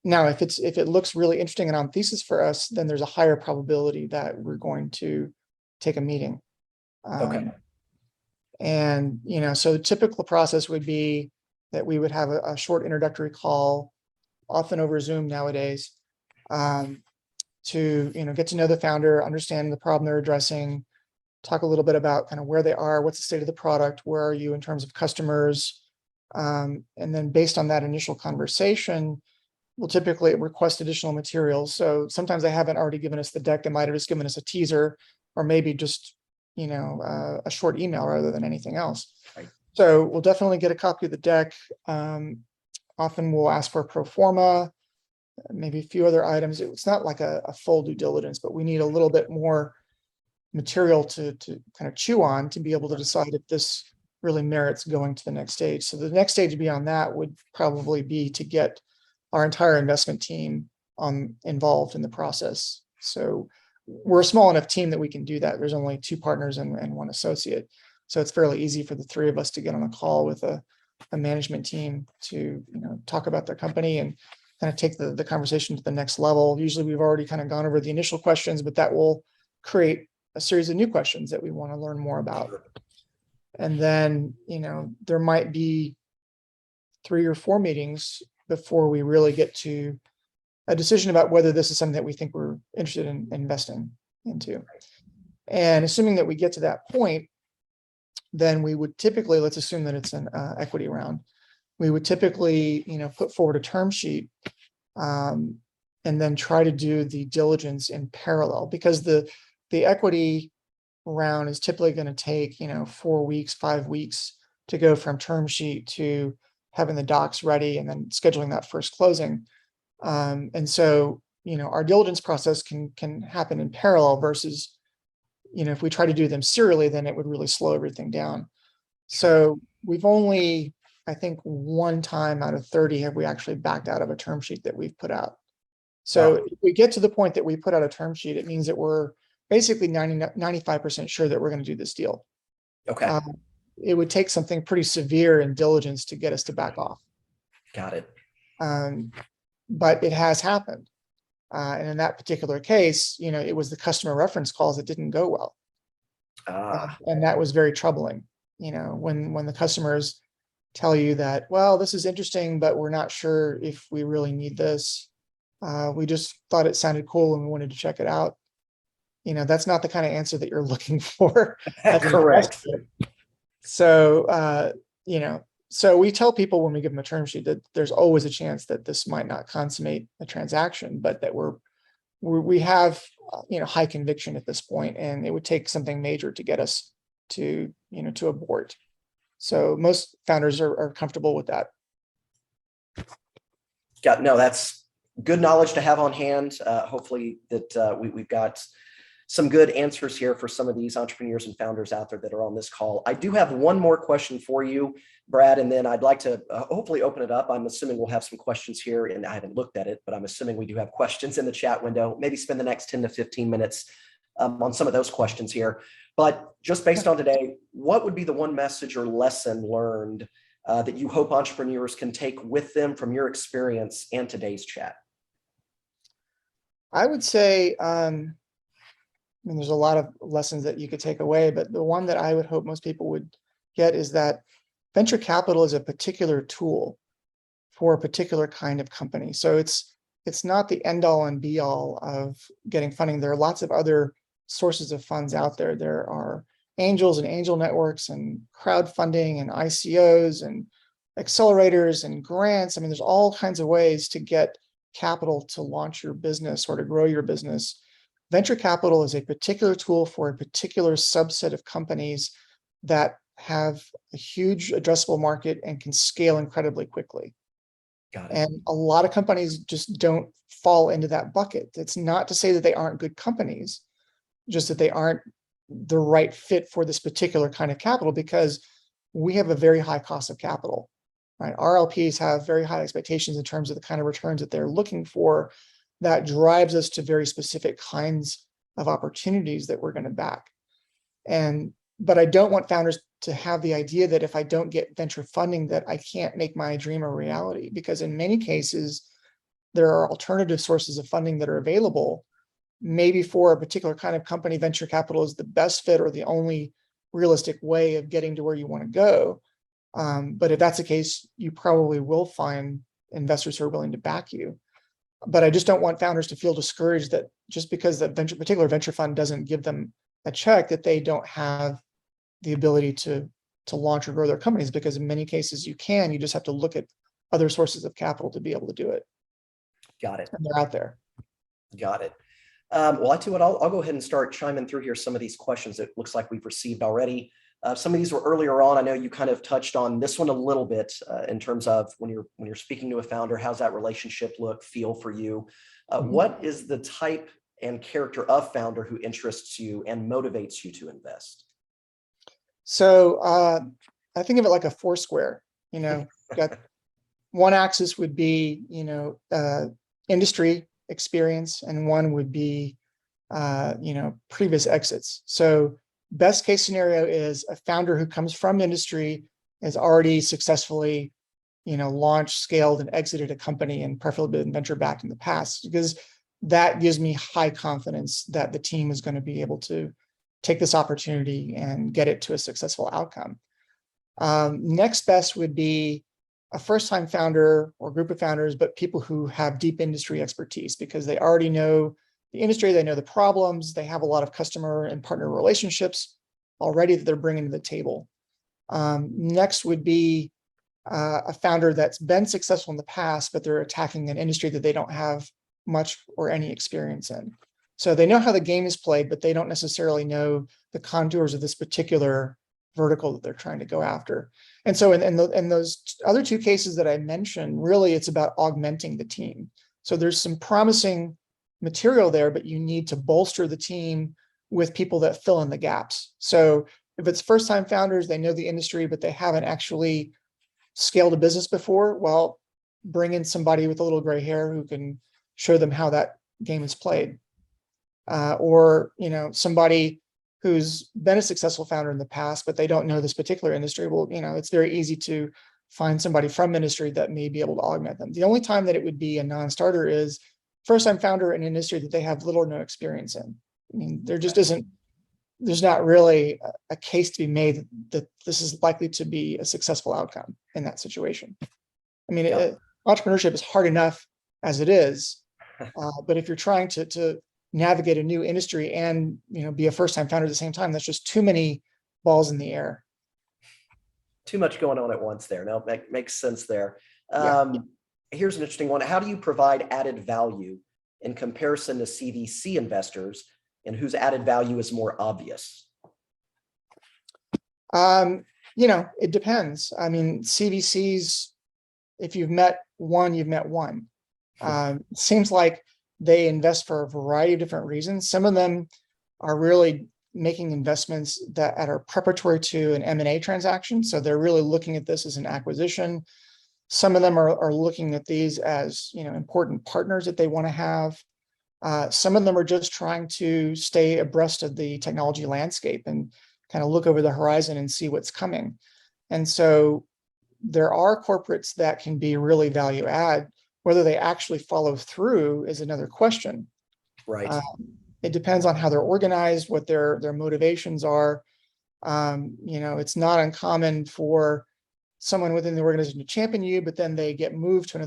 Now, if it looks really interesting and on thesis for us, then there's a higher probability that we're going to take a meeting. Okay. And so the typical process would be that we would have a short introductory call, often over Zoom nowadays, to get to know the founder, understand the problem they're addressing, talk a little bit about kind of where they are, what's the state of the product, where are you in terms of customers, and then based on that initial conversation, we'll typically request additional materials. So sometimes they haven't already given us the deck; they might have just given us a teaser, or maybe just a short email rather than anything else. Right. So we'll definitely get a copy of the deck. Often we'll ask for a pro forma, maybe a few other items. It's not like a full due diligence, but we need a little bit more material to kind of chew on to be able to decide if this really merits going to the next stage. So the next stage beyond that would probably be to get our entire investment team involved in the process. So we're a small enough team that we can do that. There's only 2 partners and 1 associate. So it's fairly easy for the 3 of us to get on a call with a management team to talk about their company and kind of take the conversation to the next level. Usually we've already kind of gone over the initial questions, but that will create a series of new questions that we want to learn more about. And then, there might be 3 or 4 meetings before we really get to a decision about whether this is something that we think we're interested in investing into. And assuming that we get to that point, then we would typically, let's assume that it's an equity round. We would typically, put forward a term sheet and then try to do the diligence in parallel, because the equity round is typically going to take, 4 weeks, 5 weeks to go from term sheet to having the docs ready and then scheduling that first closing. And so, our diligence process can happen in parallel versus, if we try to do them serially, then it would really slow everything down. So we've only, I think, 1 time out of 30 have we actually backed out of a term sheet that we've put out. So if we get to the point that we put out a term sheet, it means that we're basically 95% sure that we're going to do this deal. Okay. It would take something pretty severe in diligence to get us to back off. Got it. But it has happened. And in that particular case, it was the customer reference calls that didn't go well. And that was very troubling. When the customers tell you that, well, this is interesting, but we're not sure if we really need this. We just thought it sounded cool and we wanted to check it out. That's not the kind of answer that you're looking for. Correct. So, so we tell people when we give them a term sheet that there's always a chance that this might not consummate a transaction, but that we have, high conviction at this point, and it would take something major to get us to abort. So most founders are comfortable with that. No, that's good knowledge to have on hand. Hopefully that we've got some good answers here for some of these entrepreneurs and founders out there that are on this call. I do have one more question for you, Brad, and then I'd like to hopefully open it up. I'm assuming we'll have some questions here, and I haven't looked at it, but I'm assuming we do have questions in the chat window. Maybe spend the next 10 to 15 minutes on some of those questions here. But just based on today, what would be the one message or lesson learned that you hope entrepreneurs can take with them from your experience and today's chat? I would say, mean, there's a lot of lessons that you could take away, but the one that I would hope most people would get is that venture capital is a particular tool for a particular kind of company. So it's not the end all and be all of getting funding. There are lots of other sources of funds out there. There are angels and angel networks and crowdfunding and ICOs and accelerators and grants. I mean, there's all kinds of ways to get capital to launch your business or to grow your business. Venture capital is a particular tool for a particular subset of companies that have a huge addressable market and can scale incredibly quickly. Got it. And a lot of companies just don't fall into that bucket. It's not to say that they aren't good companies, just that they aren't the right fit for this particular kind of capital, because we have a very high cost of capital, right? Our LPs have very high expectations in terms of the kind of returns that they're looking for. That drives us to very specific kinds of opportunities that we're going to back. But I don't want founders to have the idea that if I don't get venture funding, that I can't make my dream a reality, because in many cases, there are alternative sources of funding that are available. Maybe for a particular kind of company, venture capital is the best fit or the only realistic way of getting to where you want to go. But if that's the case, you probably will find investors who are willing to back you. But I just don't want founders to feel discouraged that just because that particular venture fund doesn't give them a check, that they don't have the ability to launch or grow their companies, because in many cases you can. You just have to look at other sources of capital to be able to do it. Got it. And they're out there. Got it. Well, I tell you what, I'll go ahead and start chiming through here some of these questions that looks like we've received already. Some of these were earlier on. I know you kind of touched on this one a little bit in terms of when you're speaking to a founder, how's that relationship feel for you? What is the type and character of founder who interests you and motivates you to invest? So I think of it like a foursquare. Got one axis would be industry experience, and one would be previous exits. So best case scenario is a founder who comes from industry, has already successfully launched, scaled, and exited a company, and preferably been venture backed in the past, because that gives me high confidence that the team is going to be able to take this opportunity and get it to a successful outcome. Next best would be a first-time founder or group of founders, but people who have deep industry expertise, because they already know the industry, they know the problems, they have a lot of customer and partner relationships already that they're bringing to the table. Next would be a founder that's been successful in the past, but they're attacking an industry that they don't have much or any experience in. So they know how the game is played, but they don't necessarily know the contours of this particular vertical that they're trying to go after. And so in those other two cases that I mentioned, really it's about augmenting the team. So there's some promising material there, but you need to bolster the team with people that fill in the gaps. So if it's first-time founders, they know the industry, but they haven't actually scaled a business before, well, bring in somebody with a little gray hair who can show them how that game is played. Or somebody who's been a successful founder in the past, but they don't know this particular industry. Well, it's very easy to find somebody from industry that may be able to augment them. The only time that it would be a non-starter is first-time founder in an industry that they have little or no experience in. I mean, there's not really a case to be made that this is likely to be a successful outcome in that situation. I mean, entrepreneurship is hard enough as it is, but if you're trying to navigate a new industry and be a first-time founder at the same time, that's just too many balls in the air. Too much going on at once there. No, that makes sense there. Here's an interesting one. How do you provide added value in comparison to CVC investors, and whose added value is more obvious? It depends. I mean, CVCs, if you've met one, you've met one. It seems like they invest for a variety of different reasons. Some of them are really making investments that are preparatory to an M&A transaction. So they're really looking at this as an acquisition. Some of them are looking at these as important partners that they want to have. Some of them are just trying to stay abreast of the technology landscape and kind of look over the horizon and see what's coming. And so there are corporates that can be really value add. Whether they actually follow through is another question. Right. It depends on how they're organized, what their motivations are. It's not uncommon for someone within the organization to champion you, but then they get moved to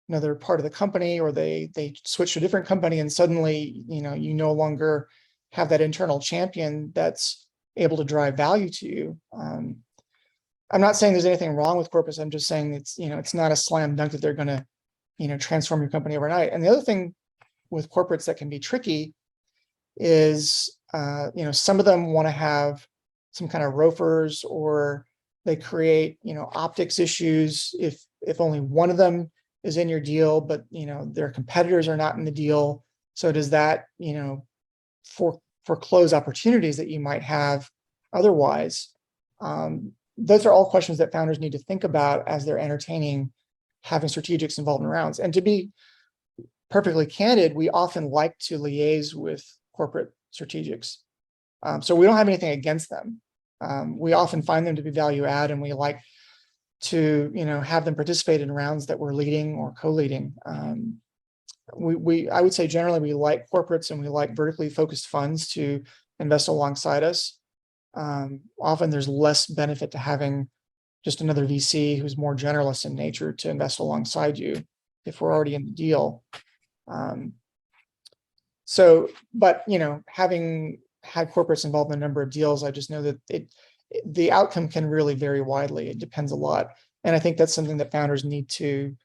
another part of the company, or they switch to a different company, and suddenly, you no longer have that internal champion that's able to drive value to you. I'm not saying there's anything wrong with corporates. I'm just saying it's not a slam dunk that they're going to, transform your company overnight. And the other thing with corporates that can be tricky is, some of them want to have some kind of ROFRs, or they create, optics issues if only one of them is in your deal, but their competitors are not in the deal. So does that, foreclose opportunities that you might have otherwise? Those are all questions that founders need to think about as they're entertaining having strategics involved in rounds. And to be perfectly candid, we often like to liaise with corporate strategics. So we don't have anything against them. We often find them to be value add, and we like to, have them participate in rounds that we're leading or co-leading. I would say generally we like corporates, and we like vertically focused funds to invest alongside us. Often there's less benefit to having just another VC who's more generalist in nature to invest alongside you if we're already in the deal. But having had corporates involved in a number of deals, I just know that the outcome can really vary widely. It depends a lot. And I think that's something that founders need to,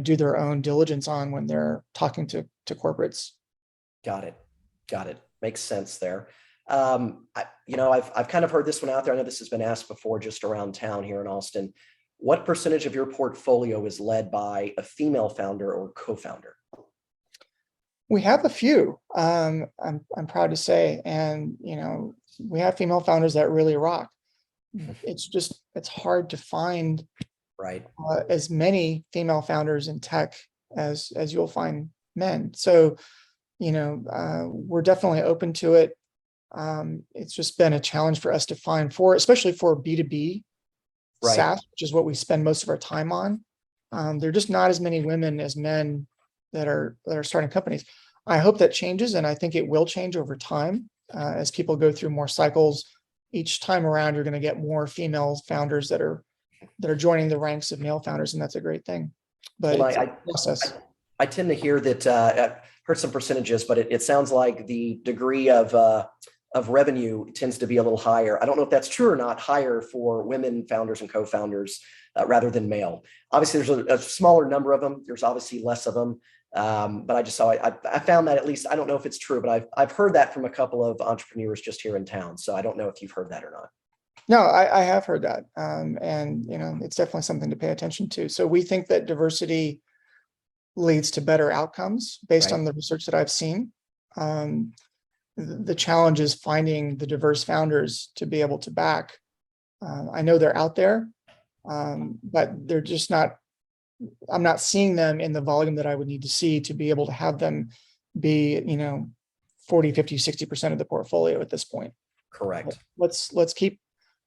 do their own diligence on when they're talking to corporates. Got it. Makes sense there. I've kind of heard this one out there. I know this has been asked before just around town here in Austin. What percentage of your portfolio is led by a female founder or co-founder? We have a few, I'm proud to say, and we have female founders that really rock. It's hard to find right as many female founders in tech as you'll find men. So we're definitely open to it. It's just been a challenge for us to find, especially for B2B right. SaaS, which is what we spend most of our time on. There are just not as many women as men that are starting companies. I hope that changes, and I think it will change over time as people go through more cycles. Each time around, you're going to get more female founders that are joining the ranks of male founders, and that's a great thing. But Well, it's a process. I tend to hear that I've heard some percentages, but it sounds like the degree of revenue tends to be a little higher. I don't know if that's true or not, higher for women founders and co-founders rather than male. Obviously, there's a smaller number of them. There's obviously less of them. But I found that, at least, I don't know if it's true, but I've heard that from a couple of entrepreneurs just here in town. So I don't know if you've heard that or not. No, I have heard that. And, it's definitely something to pay attention to. So we think that diversity leads to better outcomes based Right. on the research that I've seen. The challenge is finding the diverse founders to be able to back. I know they're out there, but they're just not, I'm not seeing them in the volume that I would need to see to be able to have them be, 40, 50, 60% of the portfolio at this point. Correct. Let's keep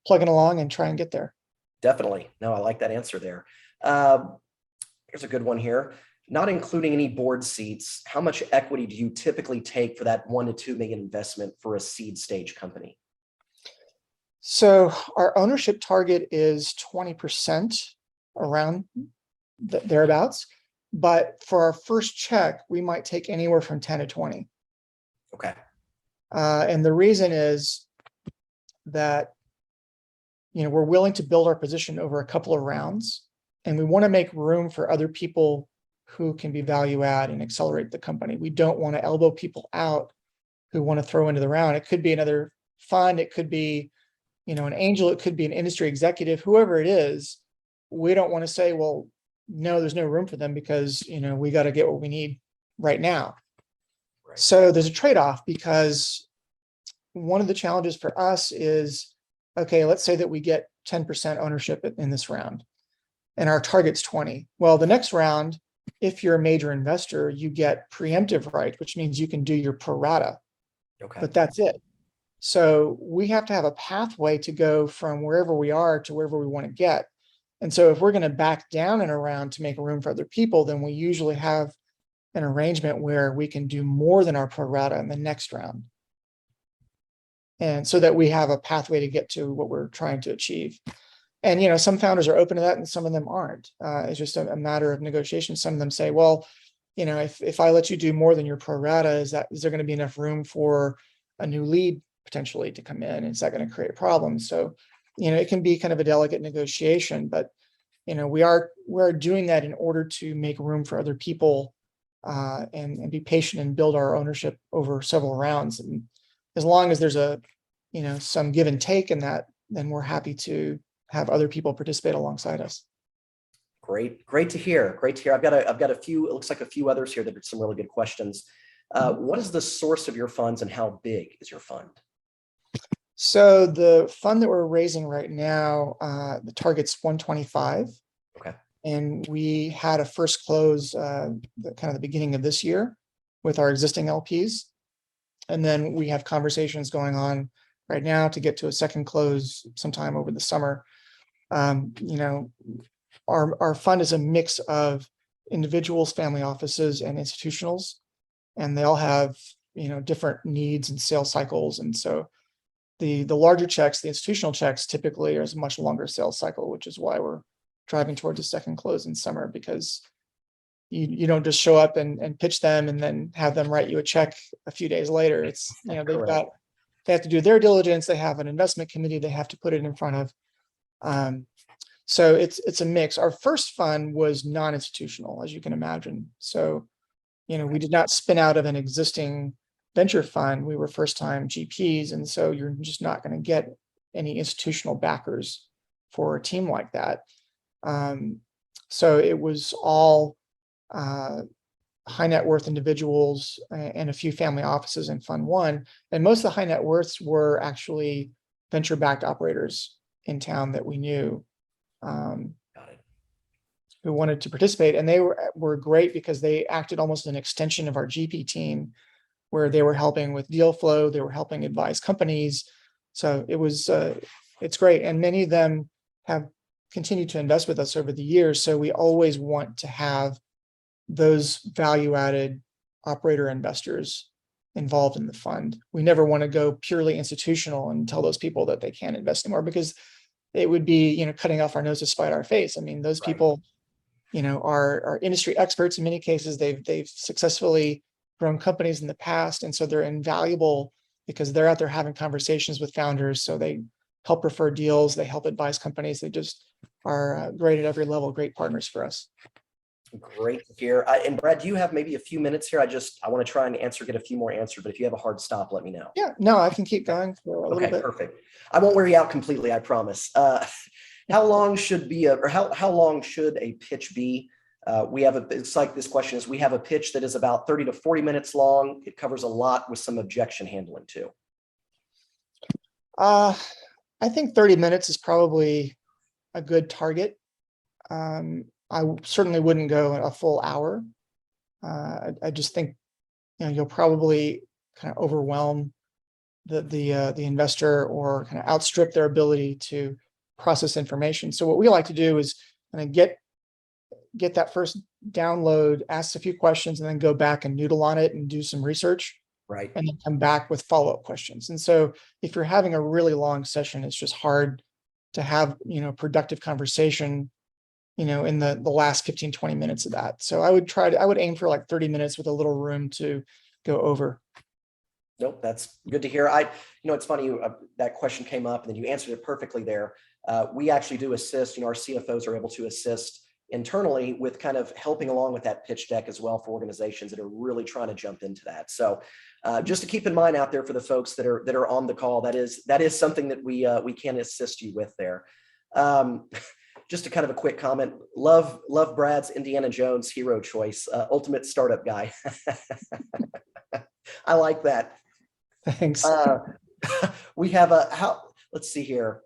plugging along and try and get there. Definitely. No, I like that answer there. Here's a good one here. Not including any board seats, how much equity do you typically take for that 1 to 2 million investment for a seed stage company? So our ownership target is 20%, around thereabouts. But for our first check, we might take anywhere from 10 to 20. Okay. And the reason is that, we're willing to build our position over a couple of rounds, and we want to make room for other people who can be value add and accelerate the company. We don't want to elbow people out who want to throw into the round. It could be another fund. It could be, an angel. It could be an industry executive, whoever it is. We don't want to say, well, no, there's no room for them because, we got to get what we need right now. Right. So there's a trade-off, because one of the challenges for us is, okay, let's say that we get 10% ownership in this round and our target's 20. Well, the next round, if you're a major investor, you get preemptive right, which means you can do your pro rata, Okay. but that's it. So we have to have a pathway to go from wherever we are to wherever we want to get. And so if we're going to back down in a round to make room for other people, then we usually have an arrangement where we can do more than our pro rata in the next round. And so that we have a pathway to get to what we're trying to achieve. And, you know, some founders are open to that and some of them aren't. It's just a matter of negotiation. Some of them say, well, you know, if I let you do more than your pro rata, is there going to be enough room for a new lead potentially to come in? Is that going to create problems? So, you know, it can be kind of a delicate negotiation, but, you know, we're doing that in order to make room for other people and be patient and build our ownership over several rounds. And as long as there's some give and take in that, then we're happy to have other people participate alongside us. Great to hear. Great to hear. I've got a few. It looks like a few others here that are some really good questions. What is the source of your funds and how big is your fund? So the fund that we're raising right now, the target's 125. Okay. And we had a first close kind of the beginning of this year with our existing LPs. And then we have conversations going on right now to get to a second close sometime over the summer. You know, our fund is a mix of individuals, family offices, and institutionals, and they all have, you know, different needs and sales cycles. And so the larger checks, the institutional checks, typically is a much longer sales cycle, which is why we're driving towards a second close in summer, because you don't just show up and pitch them and then have them write you a check a few days later. It's, you know, they have to do their diligence. They have an investment committee they have to put it in front of. So it's a mix. Our first fund was non-institutional, as you can imagine. So, you know, we did not spin out of an existing venture fund. We were first-time GPs, and so you're just not going to get any institutional backers for a team like that. So it was all high net worth individuals and a few family offices in Fund One, and most of the high net worths were actually venture-backed operators in town that we knew. Who wanted to participate, and they were great because they acted almost an extension of our GP team, where they were helping with deal flow, they were helping advise companies. So it was it's great, and many of them have continued to invest with us over the years. So we always want to have those value-added operator investors involved in the fund. We never want to go purely institutional and tell those people that they can't invest anymore, because it would be, you know, cutting off our nose to spite our face. I mean, those people, you know, are industry experts in many cases. They've successfully grown companies in the past, and so they're invaluable because they're out there having conversations with founders. So they help refer deals, they help advise companies. They just are great at every level, great partners for us. Great to hear. And Brad, do you have maybe a few minutes here? I want to try and get a few more answers, but if you have a hard stop, let me know. Yeah, no, I can keep going for a little bit. Perfect. I won't wear you out completely, I promise. How long should how long should a pitch be? It's like this question is, we have a pitch that is about 30 to 40 minutes long. It covers a lot with some objection handling too. I think 30 minutes is probably a good target. I certainly wouldn't go a full hour. I just think, you know, you'll probably kind of overwhelm the investor or kind of outstrip their ability to process information. So what we like to do is kind of get that first download, ask a few questions, and then go back and noodle on it and do some research. Right. And then come back with follow-up questions. And so if you're having a really long session, it's just hard to have, you know, productive conversation, you know, in the last 15, 20 minutes of that. So I would aim for like 30 minutes with a little room to go over. Nope, that's good to hear. It's funny, that question came up and then you answered it perfectly there. We actually do assist, you know, our CFOs are able to assist internally with kind of helping along with that pitch deck as well for organizations that are really trying to jump into that. So just to keep in mind out there for the folks that are on the call, that is something that we can assist you with there. Just a kind of a quick comment. Love Brad's Indiana Jones hero choice, ultimate startup guy. I like that. Thanks. We have let's see here.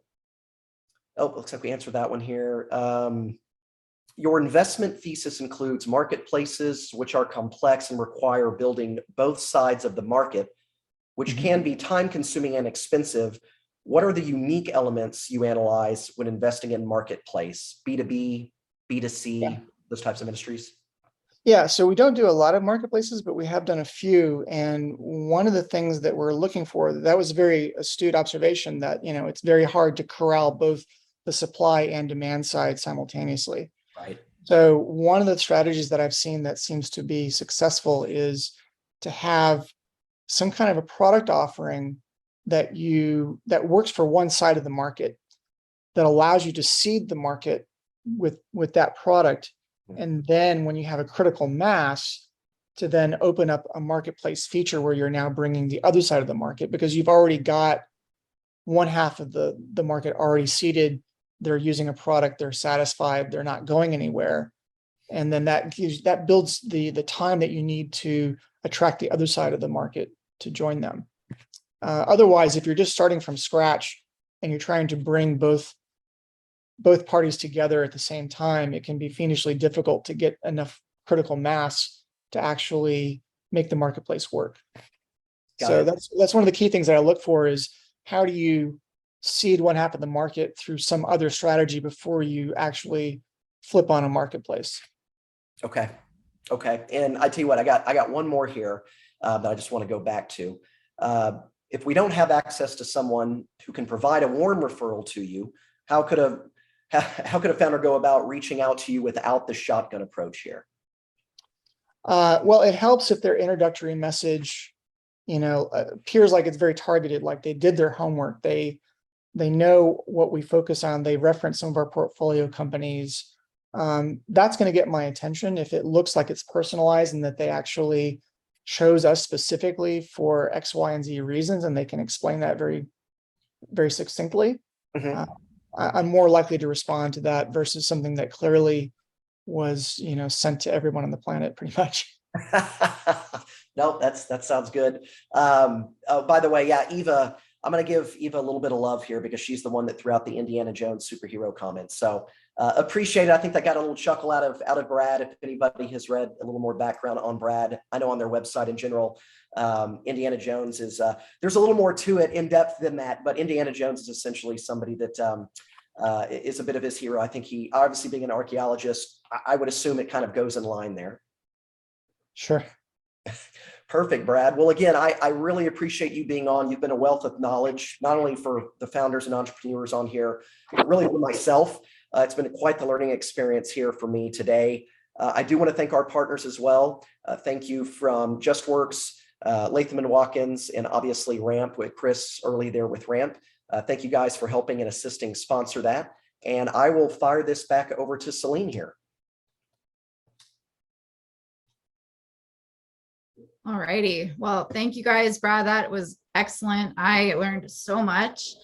Oh, looks like we answered that one here. Your investment thesis includes marketplaces which are complex and require building both sides of the market, which can be time consuming and expensive. What are the unique elements you analyze when investing in marketplace, B2B, B2C, those types of industries? Yeah, so we don't do a lot of marketplaces, but we have done a few. And one of the things that we're looking for, that was a very astute observation, that, you know, it's very hard to corral both the supply and demand side simultaneously. Right. So one of the strategies that I've seen that seems to be successful is to have some kind of a product offering that works for one side of the market, that allows you to seed the market with that product. And then when you have a critical mass, to then open up a marketplace feature where you're now bringing the other side of the market, because you've already got one half of the market already seated. They're using a product, they're satisfied, they're not going anywhere. And then that builds the time that you need to attract the other side of the market to join them. Otherwise, if you're just starting from scratch and you're trying to bring both parties together at the same time, it can be fiendishly difficult to get enough critical mass to actually make the marketplace work. So that's one of the key things that I look for, is how do you seed one half of the market through some other strategy before you actually flip on a marketplace. Okay. And I tell you what, I got one more here that I just want to go back to. If we don't have access to someone who can provide a warm referral to you, how could a founder go about reaching out to you without the shotgun approach here? Well, it helps if their introductory message, appears like it's very targeted, like they did their homework. They know what we focus on. They reference some of our portfolio companies. That's going to get my attention if it looks like it's personalized and that they actually chose us specifically for X, Y, and Z reasons, and they can explain that very, very succinctly. Mm-hmm. I'm more likely to respond to that versus something that clearly was, sent to everyone on the planet pretty much. No, that sounds good. By the way, yeah, Eva, I'm going to give Eva a little bit of love here because she's the one that threw out the Indiana Jones superhero comments. So appreciate it. I think that got a little chuckle out of Brad. If anybody has read a little more background on Brad, I know on their website in general, Indiana Jones is, there's a little more to it in depth than that, but Indiana Jones is essentially somebody that is a bit of his hero. I think he, obviously being an archaeologist, I would assume it kind of goes in line there. Sure. Perfect, Brad. Well, again, I really appreciate you being on. You've been a wealth of knowledge, not only for the founders and entrepreneurs on here, but really for myself. It's been quite the learning experience here for me today. I do want to thank our partners as well. Thank you from JustWorks, Latham Watkins, and obviously Ramp with Chris early there with Ramp. Thank you guys for helping and assisting sponsor that. And I will fire this back over to Celine here. All righty. Well, thank you guys, Brad. That was excellent. I learned so much.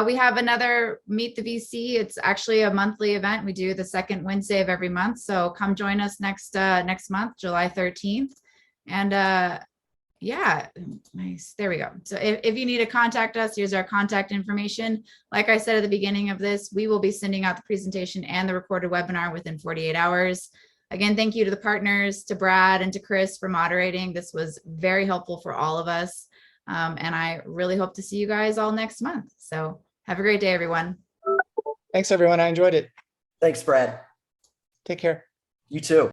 We have another Meet the VC. It's actually a monthly event. We do the second Wednesday of every month. So come join us next month, July 13th. And yeah, nice. There we go. So if you need to contact us, here's our contact information. Like I said at the beginning of this, we will be sending out the presentation and the recorded webinar within 48 hours. Again, thank you to the partners, to Brad and to Chris for moderating. This was very helpful for all of us. And I really hope to see you guys all next month. So have a great day, everyone. Thanks, everyone. I enjoyed it. Thanks, Brad. Take care. You too.